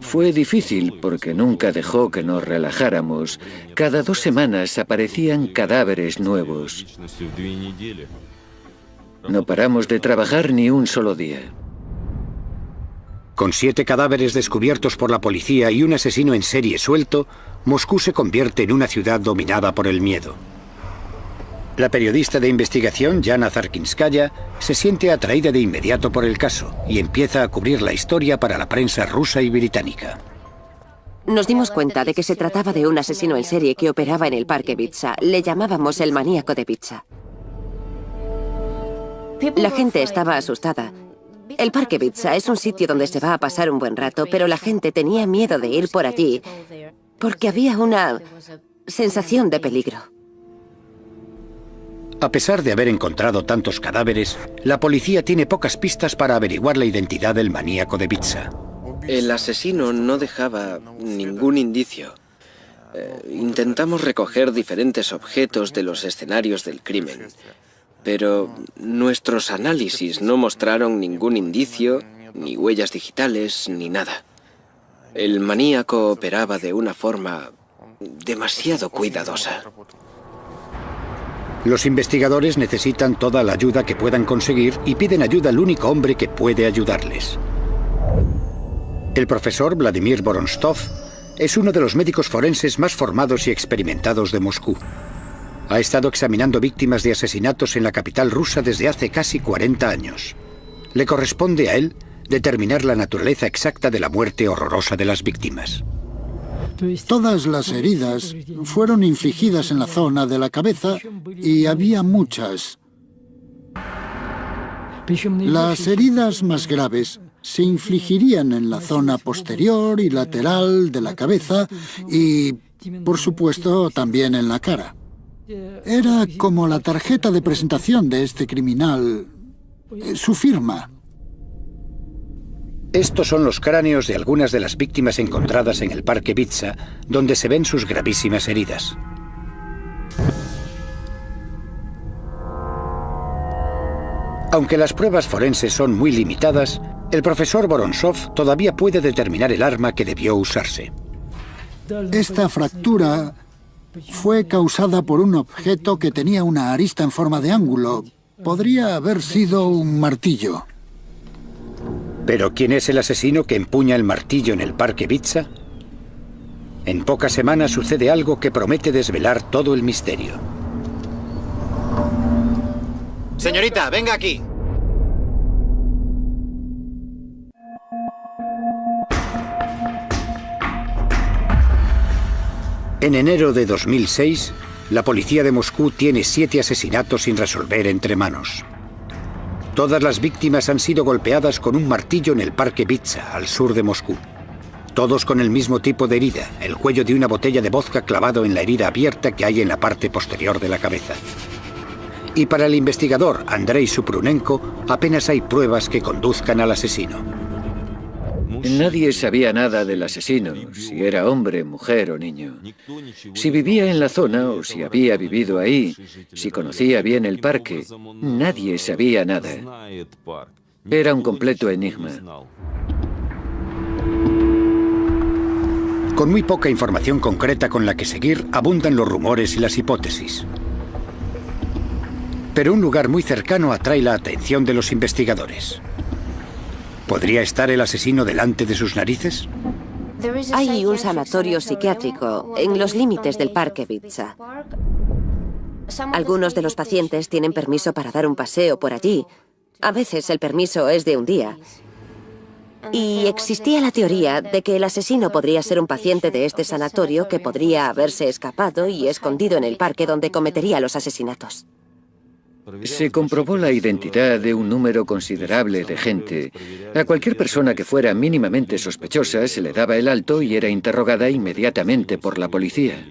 Fue difícil porque nunca dejó que nos relajáramos. Cada 2 semanas aparecían cadáveres nuevos. No paramos de trabajar ni un solo día. Con 7 cadáveres descubiertos por la policía y un asesino en serie suelto, Moscú se convierte en una ciudad dominada por el miedo. La periodista de investigación, Yana Zarkinskaya, se siente atraída de inmediato por el caso y empieza a cubrir la historia para la prensa rusa y británica. Nos dimos cuenta de que se trataba de un asesino en serie que operaba en el Parque Bitsa. Le llamábamos el maníaco de Bitsa. La gente estaba asustada. El Parque Bitsa es un sitio donde se va a pasar un buen rato, pero la gente tenía miedo de ir por allí porque había una sensación de peligro. A pesar de haber encontrado tantos cadáveres, la policía tiene pocas pistas para averiguar la identidad del maníaco de Bitsa. El asesino no dejaba ningún indicio. Intentamos recoger diferentes objetos de los escenarios del crimen, pero nuestros análisis no mostraron ningún indicio, ni huellas digitales, ni nada. El maníaco operaba de una forma demasiado cuidadosa. Los investigadores necesitan toda la ayuda que puedan conseguir y piden ayuda al único hombre que puede ayudarles. El profesor Vladimir Vorontsov es uno de los médicos forenses más formados y experimentados de Moscú. Ha estado examinando víctimas de asesinatos en la capital rusa desde hace casi 40 años. Le corresponde a él determinar la naturaleza exacta de la muerte horrorosa de las víctimas. Todas las heridas fueron infligidas en la zona de la cabeza y había muchas. Las heridas más graves se infligirían en la zona posterior y lateral de la cabeza y, por supuesto, también en la cara. Era como la tarjeta de presentación de este criminal, su firma. Estos son los cráneos de algunas de las víctimas encontradas en el Parque Vitsa, donde se ven sus gravísimas heridas. Aunque las pruebas forenses son muy limitadas, el profesor Vorontsov todavía puede determinar el arma que debió usarse. Esta fractura fue causada por un objeto que tenía una arista en forma de ángulo. Podría haber sido un martillo. ¿Pero quién es el asesino que empuña el martillo en el Parque Vitsa? En pocas semanas sucede algo que promete desvelar todo el misterio. Señorita, venga aquí. En enero de 2006, la policía de Moscú tiene 7 asesinatos sin resolver entre manos. Todas las víctimas han sido golpeadas con un martillo en el Parque Vitsa, al sur de Moscú. Todos con el mismo tipo de herida, el cuello de una botella de vodka clavado en la herida abierta que hay en la parte posterior de la cabeza. Y para el investigador Andrei Supronenko, apenas hay pruebas que conduzcan al asesino. Nadie sabía nada del asesino, si era hombre, mujer o niño. Si vivía en la zona o si había vivido ahí, si conocía bien el parque, nadie sabía nada. Era un completo enigma. Con muy poca información concreta con la que seguir, abundan los rumores y las hipótesis. Pero un lugar muy cercano atrae la atención de los investigadores. ¿Podría estar el asesino delante de sus narices? Hay un sanatorio psiquiátrico en los límites del Parque Vitsa. Algunos de los pacientes tienen permiso para dar un paseo por allí. A veces el permiso es de un día. Y existía la teoría de que el asesino podría ser un paciente de este sanatorio que podría haberse escapado y escondido en el parque donde cometería los asesinatos. Se comprobó la identidad de un número considerable de gente. A cualquier persona que fuera mínimamente sospechosa se le daba el alto y era interrogada inmediatamente por la policía.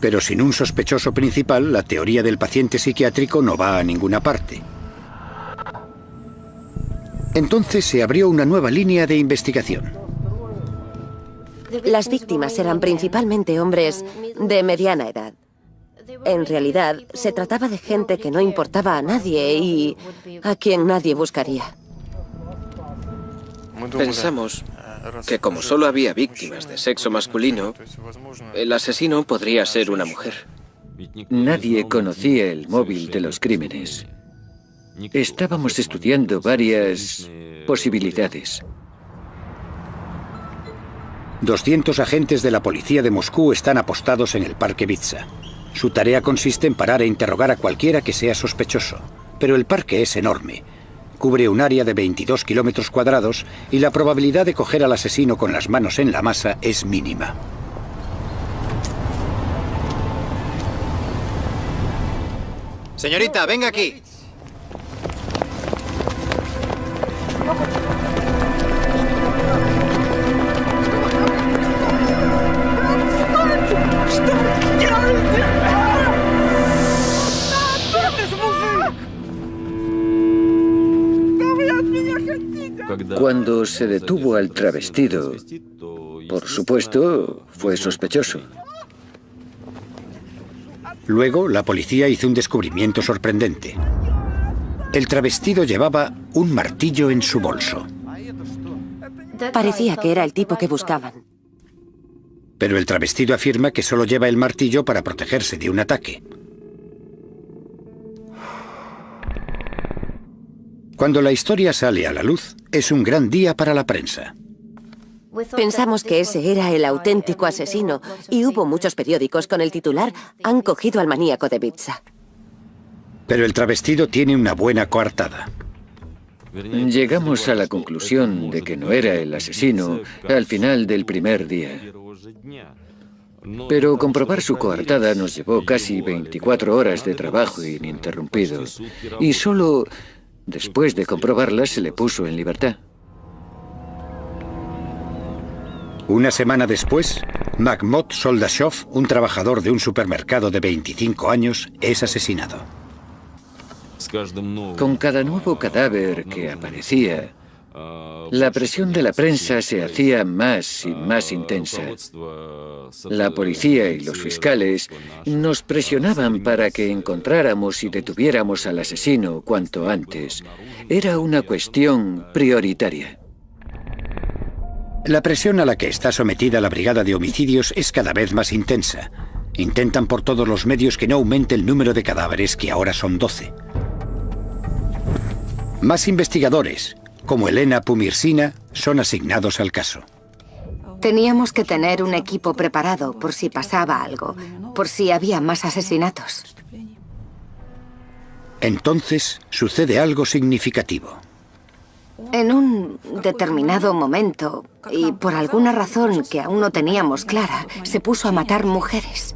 Pero sin un sospechoso principal, la teoría del paciente psiquiátrico no va a ninguna parte. Entonces se abrió una nueva línea de investigación. Las víctimas eran principalmente hombres de mediana edad. En realidad, se trataba de gente que no importaba a nadie y a quien nadie buscaría. Pensamos que como solo había víctimas de sexo masculino, el asesino podría ser una mujer. Nadie conocía el móvil de los crímenes. Estábamos estudiando varias posibilidades. 200 agentes de la policía de Moscú están apostados en el Parque Vitsa. Su tarea consiste en parar e interrogar a cualquiera que sea sospechoso. Pero el parque es enorme. Cubre un área de 22 kilómetros cuadrados y la probabilidad de coger al asesino con las manos en la masa es mínima. Señorita, venga aquí. Cuando se detuvo al travestido, por supuesto, fue sospechoso. Luego, la policía hizo un descubrimiento sorprendente. El travestido llevaba un martillo en su bolso. Parecía que era el tipo que buscaban. Pero el travestido afirma que solo lleva el martillo para protegerse de un ataque. Cuando la historia sale a la luz, es un gran día para la prensa. Pensamos que ese era el auténtico asesino y hubo muchos periódicos con el titular «Han cogido al maníaco de Bitsa». Pero el travestido tiene una buena coartada. Llegamos a la conclusión de que no era el asesino al final del primer día. Pero comprobar su coartada nos llevó casi 24 horas de trabajo ininterrumpido. Y solo después de comprobarla se le puso en libertad. Una semana después, Makhmod Soldashov, un trabajador de un supermercado de 25 años, es asesinado. Con cada nuevo cadáver que aparecía, la presión de la prensa se hacía más y más intensa. La policía y los fiscales nos presionaban para que encontráramos y detuviéramos al asesino cuanto antes. Era una cuestión prioritaria. La presión a la que está sometida la Brigada de Homicidios es cada vez más intensa. Intentan por todos los medios que no aumente el número de cadáveres, que ahora son 12. Más investigadores, como Elena Pumirsina, son asignados al caso. Teníamos que tener un equipo preparado por si pasaba algo, por si había más asesinatos. Entonces sucede algo significativo. En un determinado momento, y por alguna razón que aún no teníamos clara, se puso a matar mujeres.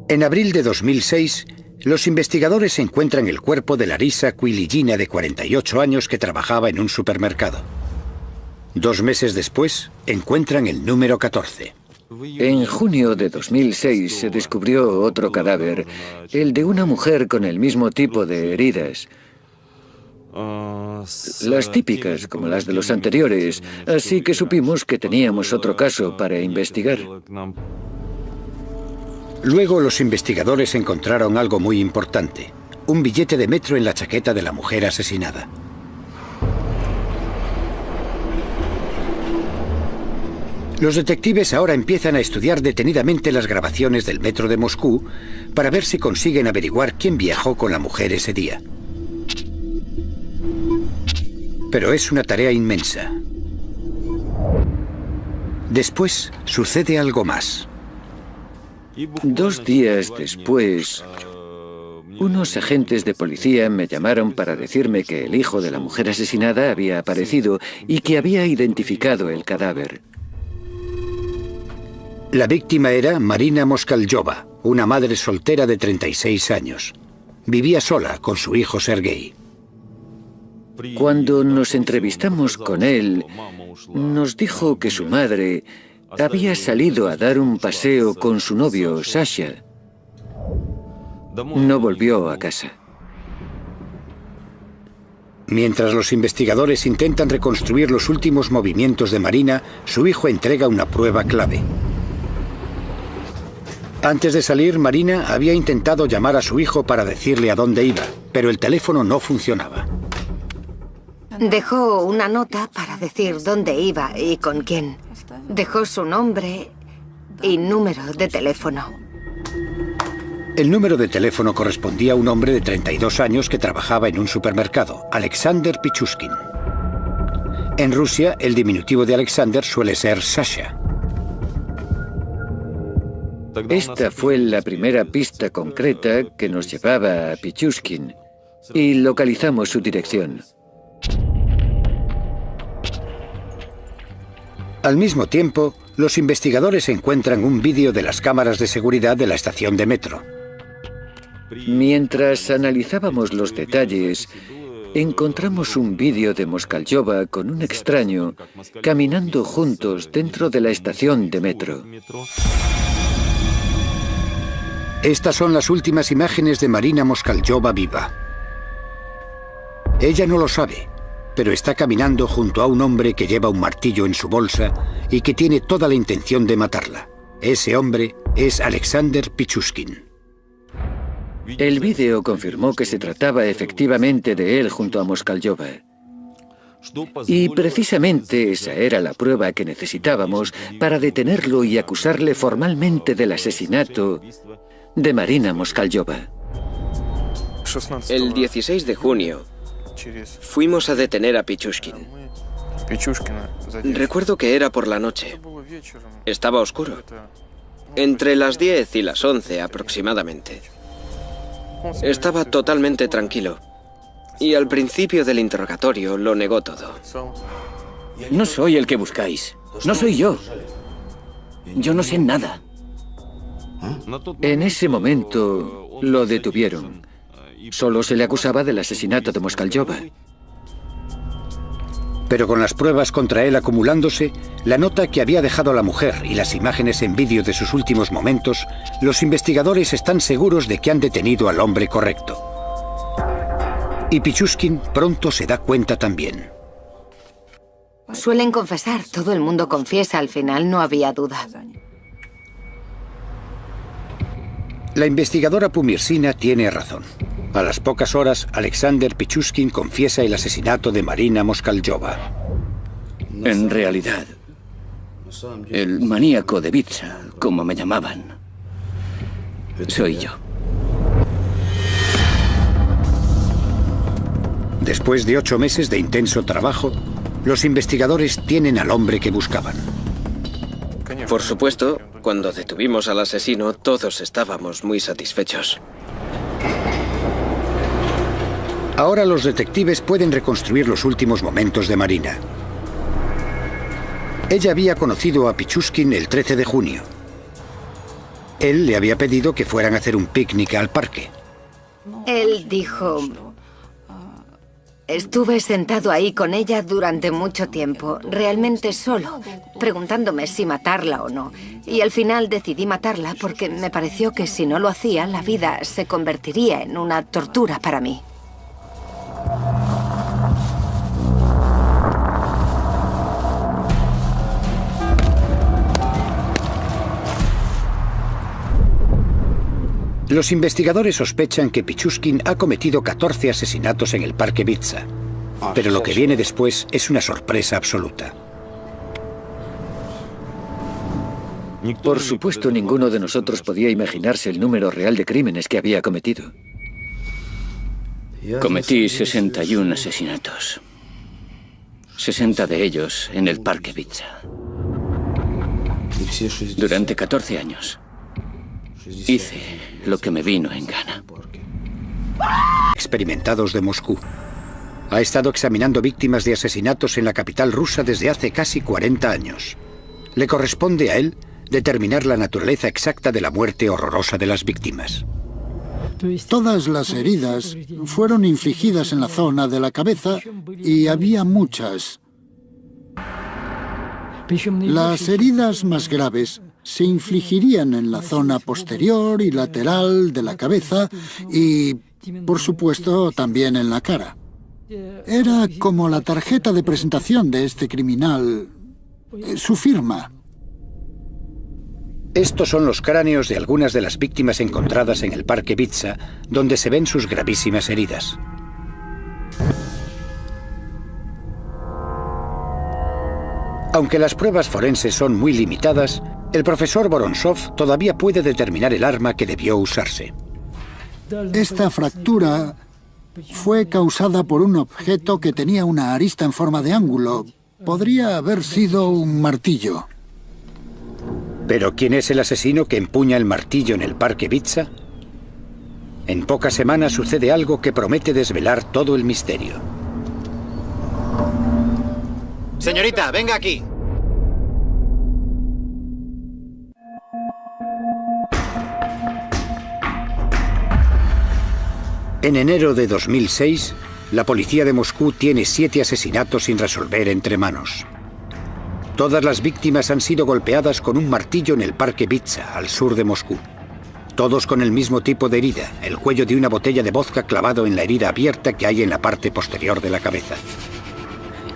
En abril de 2006, los investigadores encuentran el cuerpo de Larisa Quiligina, de 48 años, que trabajaba en un supermercado. 2 meses después, encuentran el número 14. En junio de 2006 se descubrió otro cadáver, el de una mujer con el mismo tipo de heridas. Las típicas, como las de los anteriores, así que supimos que teníamos otro caso para investigar. Luego los investigadores encontraron algo muy importante: un billete de metro en la chaqueta de la mujer asesinada. Los detectives ahora empiezan a estudiar detenidamente las grabaciones del metro de Moscú para ver si consiguen averiguar quién viajó con la mujer ese día. Pero es una tarea inmensa. Después sucede algo más. 2 días después, unos agentes de policía me llamaron para decirme que el hijo de la mujer asesinada había aparecido y que había identificado el cadáver. La víctima era Marina Moskalyova, una madre soltera de 36 años. Vivía sola con su hijo Sergei. Cuando nos entrevistamos con él, nos dijo que su madre había salido a dar un paseo con su novio, Sasha. No volvió a casa. Mientras los investigadores intentan reconstruir los últimos movimientos de Marina, su hijo entrega una prueba clave. Antes de salir, Marina había intentado llamar a su hijo para decirle a dónde iba, pero el teléfono no funcionaba. Dejó una nota para decir dónde iba y con quién. Dejó su nombre y número de teléfono. El número de teléfono correspondía a un hombre de 32 años que trabajaba en un supermercado, Alexander Pichushkin. En Rusia, el diminutivo de Alexander suele ser Sasha. Esta fue la primera pista concreta que nos llevaba a Pichushkin y localizamos su dirección. Al mismo tiempo, los investigadores encuentran un vídeo de las cámaras de seguridad de la estación de metro. Mientras analizábamos los detalles, encontramos un vídeo de Moskalyova con un extraño caminando juntos dentro de la estación de metro. Estas son las últimas imágenes de Marina Moskalyova viva. Ella no lo sabe, pero está caminando junto a un hombre que lleva un martillo en su bolsa y que tiene toda la intención de matarla. Ese hombre es Alexander Pichushkin. El vídeo confirmó que se trataba efectivamente de él junto a Moskalyova. Y precisamente esa era la prueba que necesitábamos para detenerlo y acusarle formalmente del asesinato de Marina Moskalyova. El 16 de junio fuimos a detener a Pichushkin. Recuerdo que era por la noche. Estaba oscuro. Entre las 10 y las 11 aproximadamente. Estaba totalmente tranquilo. Y al principio del interrogatorio lo negó todo. No soy el que buscáis. No soy yo. Yo no sé nada. En ese momento lo detuvieron. Solo se le acusaba del asesinato de Moskalyova. Pero con las pruebas contra él acumulándose, la nota que había dejado la mujer y las imágenes en vídeo de sus últimos momentos, los investigadores están seguros de que han detenido al hombre correcto. Y Pichushkin pronto se da cuenta también. Suelen confesar, todo el mundo confiesa, al final no había duda. La investigadora Pumirsina tiene razón. A las pocas horas, Alexander Pichushkin confiesa el asesinato de Marina Moskalyova. En realidad, el maníaco de Vitsa, como me llamaban, soy yo. Después de 8 meses de intenso trabajo, los investigadores tienen al hombre que buscaban. Por supuesto, cuando detuvimos al asesino, todos estábamos muy satisfechos. Ahora los detectives pueden reconstruir los últimos momentos de Marina. Ella había conocido a Pichushkin el 13 de junio. Él le había pedido que fueran a hacer un picnic al parque. Él dijo: estuve sentado ahí con ella durante mucho tiempo, realmente solo, preguntándome si matarla o no. Y al final decidí matarla porque me pareció que si no lo hacía, la vida se convertiría en una tortura para mí. Los investigadores sospechan que Pichushkin ha cometido 14 asesinatos en el parque Vitsa. Pero lo que viene después es una sorpresa absoluta. Por supuesto, ninguno de nosotros podía imaginarse el número real de crímenes que había cometido. Cometí 61 asesinatos. 60 de ellos en el parque Vitsa. Durante 14 años. Hice lo que me vino en gana. Experimentados de Moscú. Ha estado examinando víctimas de asesinatos en la capital rusa desde hace casi 40 años. Le corresponde a él determinar la naturaleza exacta de la muerte horrorosa de las víctimas. Todas las heridas fueron infligidas en la zona de la cabeza y había muchas. Las heridas más graves se infligirían en la zona posterior y lateral de la cabeza y, por supuesto, también en la cara. Era como la tarjeta de presentación de este criminal, su firma. Estos son los cráneos de algunas de las víctimas encontradas en el parque Vitsa, donde se ven sus gravísimas heridas. Aunque las pruebas forenses son muy limitadas, el profesor Vorontsov todavía puede determinar el arma que debió usarse. Esta fractura fue causada por un objeto que tenía una arista en forma de ángulo. Podría haber sido un martillo. ¿Pero quién es el asesino que empuña el martillo en el parque Vitsa? En pocas semanas sucede algo que promete desvelar todo el misterio. Señorita, venga aquí. En enero de 2006, la policía de Moscú tiene 7 asesinatos sin resolver entre manos. Todas las víctimas han sido golpeadas con un martillo en el parque Vitsa, al sur de Moscú. Todos con el mismo tipo de herida, el cuello de una botella de vodka clavado en la herida abierta que hay en la parte posterior de la cabeza.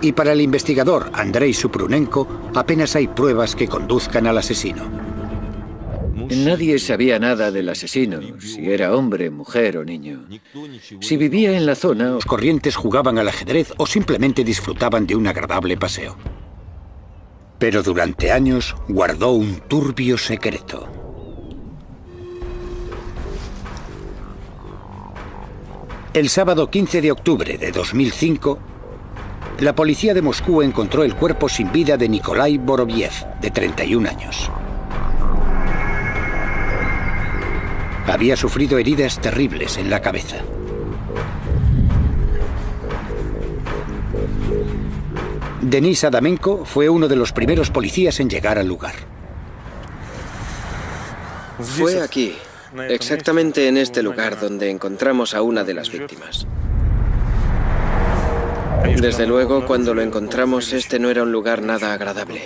Y para el investigador Andrei Supronenko, apenas hay pruebas que conduzcan al asesino. Nadie sabía nada del asesino, si era hombre, mujer o niño. Si vivía en la zona, Los corrientes jugaban al ajedrez o simplemente disfrutaban de un agradable paseo. Pero durante años guardó un turbio secreto. El sábado 15 de octubre de 2005, la policía de Moscú encontró el cuerpo sin vida de Nikolai Boroviev, de 31 años. Había sufrido heridas terribles en la cabeza. Denis Adamenko fue uno de los primeros policías en llegar al lugar. Fue aquí, exactamente en este lugar, donde encontramos a una de las víctimas. Desde luego, cuando lo encontramos, este no era un lugar nada agradable.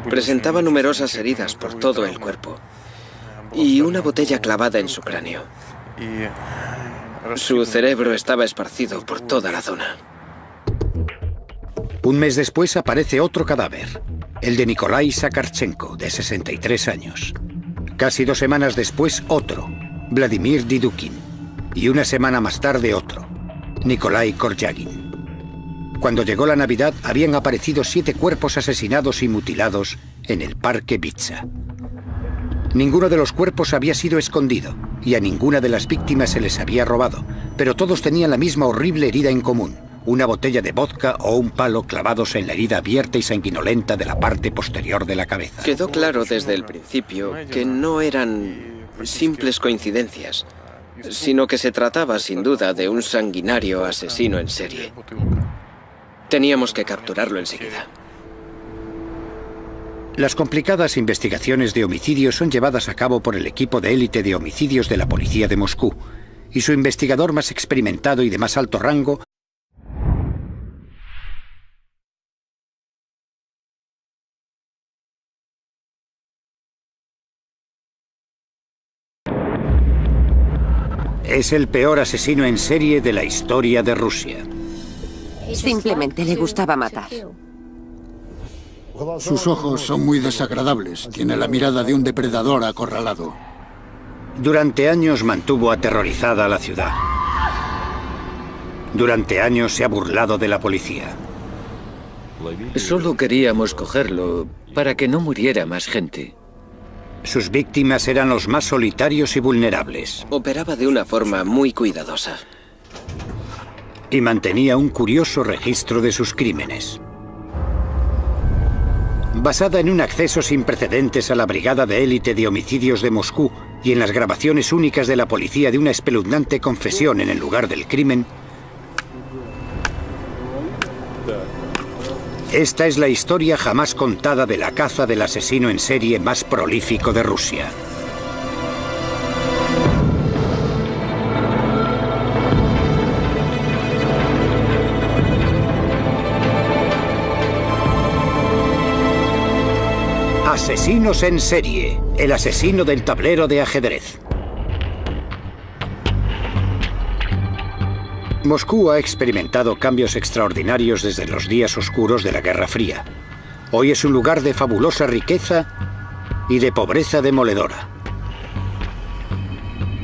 Presentaba numerosas heridas por todo el cuerpo y una botella clavada en su cráneo. Su cerebro estaba esparcido por toda la zona. Un mes después aparece otro cadáver, el de Nikolai Sakharchenko, de 63 años. Casi 2 semanas después, otro, Vladimir Didukin. Y una semana más tarde, otro, Nikolai Koryagin. Cuando llegó la Navidad, habían aparecido 7 cuerpos asesinados y mutilados en el Parque Bitsa. Ninguno de los cuerpos había sido escondido y a ninguna de las víctimas se les había robado, pero todos tenían la misma horrible herida en común: una botella de vodka o un palo clavados en la herida abierta y sanguinolenta de la parte posterior de la cabeza. Quedó claro desde el principio que no eran simples coincidencias, sino que se trataba sin duda de un sanguinario asesino en serie. Teníamos que capturarlo enseguida. Las complicadas investigaciones de homicidios son llevadas a cabo por el equipo de élite de homicidios de la policía de Moscú, y su investigador más experimentado y de más alto rango es el peor asesino en serie de la historia de Rusia. Simplemente le gustaba matar. Sus ojos son muy desagradables. Tiene la mirada de un depredador acorralado. Durante años mantuvo aterrorizada a la ciudad. Durante años se ha burlado de la policía. solo queríamos cogerlo para que no muriera más gente. Sus víctimas eran los más solitarios y vulnerables. Operaba de una forma muy cuidadosa. Y mantenía un curioso registro de sus crímenes. Basada en un acceso sin precedentes a la Brigada de Élite de Homicidios de Moscú y en las grabaciones únicas de la policía de una espeluznante confesión en el lugar del crimen, esta es la historia jamás contada de la caza del asesino en serie más prolífico de Rusia. Asesinos en serie, el asesino del tablero de ajedrez. Moscú ha experimentado cambios extraordinarios desde los días oscuros de la Guerra Fría. Hoy es un lugar de fabulosa riqueza y de pobreza demoledora.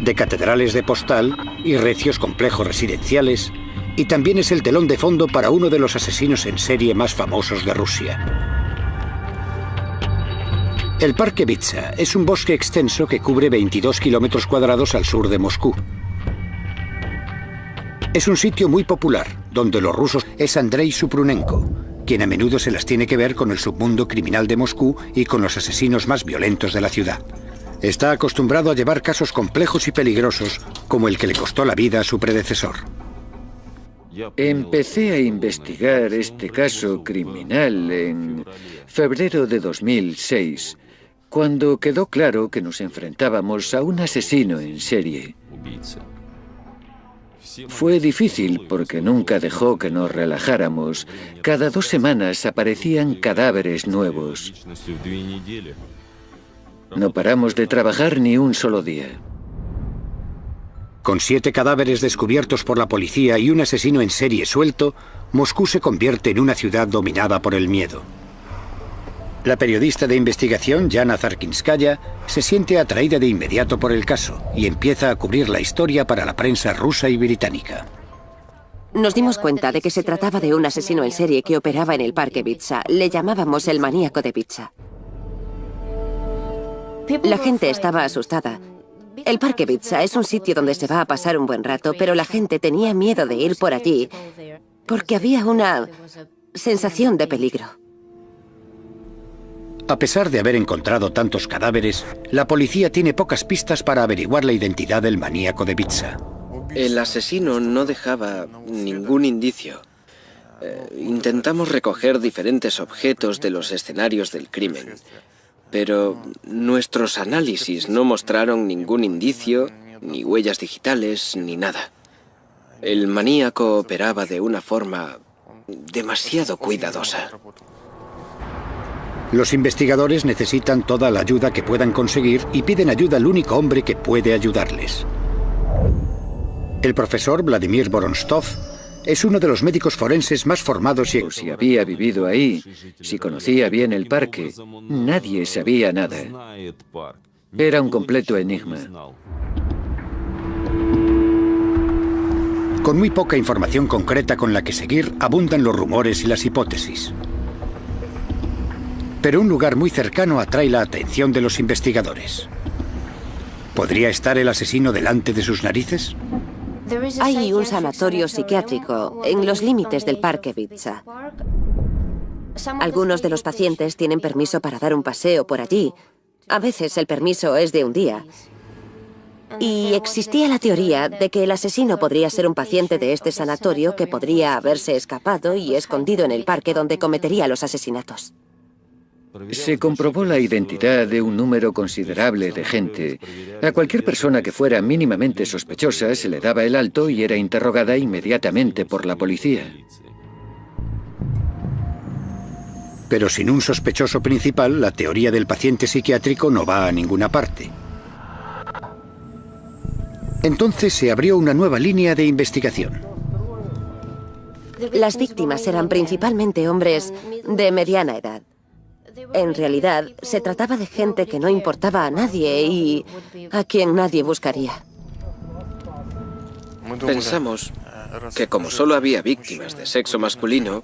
De catedrales de postal y recios complejos residenciales, y también es el telón de fondo para uno de los asesinos en serie más famosos de Rusia. El Parque Bitsa es un bosque extenso que cubre 22 kilómetros cuadrados al sur de Moscú. Es un sitio muy popular, donde los rusos es Andrei Suprunenko, quien a menudo se las tiene que ver con el submundo criminal de Moscú y con los asesinos más violentos de la ciudad. Está acostumbrado a llevar casos complejos y peligrosos, como el que le costó la vida a su predecesor. Empecé a investigar este caso criminal en febrero de 2006, cuando quedó claro que nos enfrentábamos a un asesino en serie. Fue difícil porque nunca dejó que nos relajáramos. Cada 2 semanas aparecían cadáveres nuevos. No paramos de trabajar ni un solo día. Con 7 cadáveres descubiertos por la policía y un asesino en serie suelto, Moscú se convierte en una ciudad dominada por el miedo. La periodista de investigación, Yana Zarkinskaya, se siente atraída de inmediato por el caso y empieza a cubrir la historia para la prensa rusa y británica. Nos dimos cuenta de que se trataba de un asesino en serie que operaba en el Parque Bitsa. Le llamábamos el maníaco de Bitsa. La gente estaba asustada. El Parque Bitsa es un sitio donde se va a pasar un buen rato, pero la gente tenía miedo de ir por allí porque había una sensación de peligro. A pesar de haber encontrado tantos cadáveres, la policía tiene pocas pistas para averiguar la identidad del maníaco de Bitsa. El asesino no dejaba ningún indicio. Intentamos recoger diferentes objetos de los escenarios del crimen, pero nuestros análisis no mostraron ningún indicio, ni huellas digitales, ni nada. El maníaco operaba de una forma demasiado cuidadosa. Los investigadores necesitan toda la ayuda que puedan conseguir y piden ayuda al único hombre que puede ayudarles. El profesor Vladimir Vorontsov es uno de los médicos forenses más formados y... Si había vivido ahí, si conocía bien el parque, nadie sabía nada. Era un completo enigma. Con muy poca información concreta con la que seguir, abundan los rumores y las hipótesis. Pero un lugar muy cercano atrae la atención de los investigadores. ¿Podría estar el asesino delante de sus narices? Hay un sanatorio psiquiátrico en los límites del Parque Bitsa. Algunos de los pacientes tienen permiso para dar un paseo por allí. A veces el permiso es de un día. Y existía la teoría de que el asesino podría ser un paciente de este sanatorio que podría haberse escapado y escondido en el parque donde cometería los asesinatos. Se comprobó la identidad de un número considerable de gente. A cualquier persona que fuera mínimamente sospechosa se le daba el alto y era interrogada inmediatamente por la policía. Pero sin un sospechoso principal, la teoría del paciente psiquiátrico no va a ninguna parte. Entonces se abrió una nueva línea de investigación. Las víctimas eran principalmente hombres de mediana edad. En realidad, se trataba de gente que no importaba a nadie y a quien nadie buscaría. Pensamos que como solo había víctimas de sexo masculino,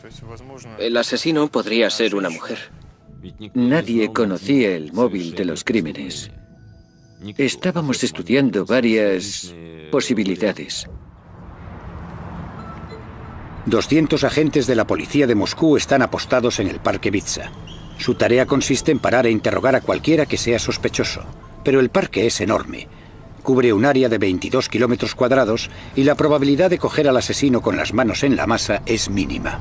el asesino podría ser una mujer. Nadie conocía el móvil de los crímenes. Estábamos estudiando varias posibilidades. 200 agentes de la policía de Moscú están apostados en el Parque Bitsa. Su tarea consiste en parar e interrogar a cualquiera que sea sospechoso. Pero el parque es enorme. Cubre un área de 22 kilómetros cuadrados y la probabilidad de coger al asesino con las manos en la masa es mínima.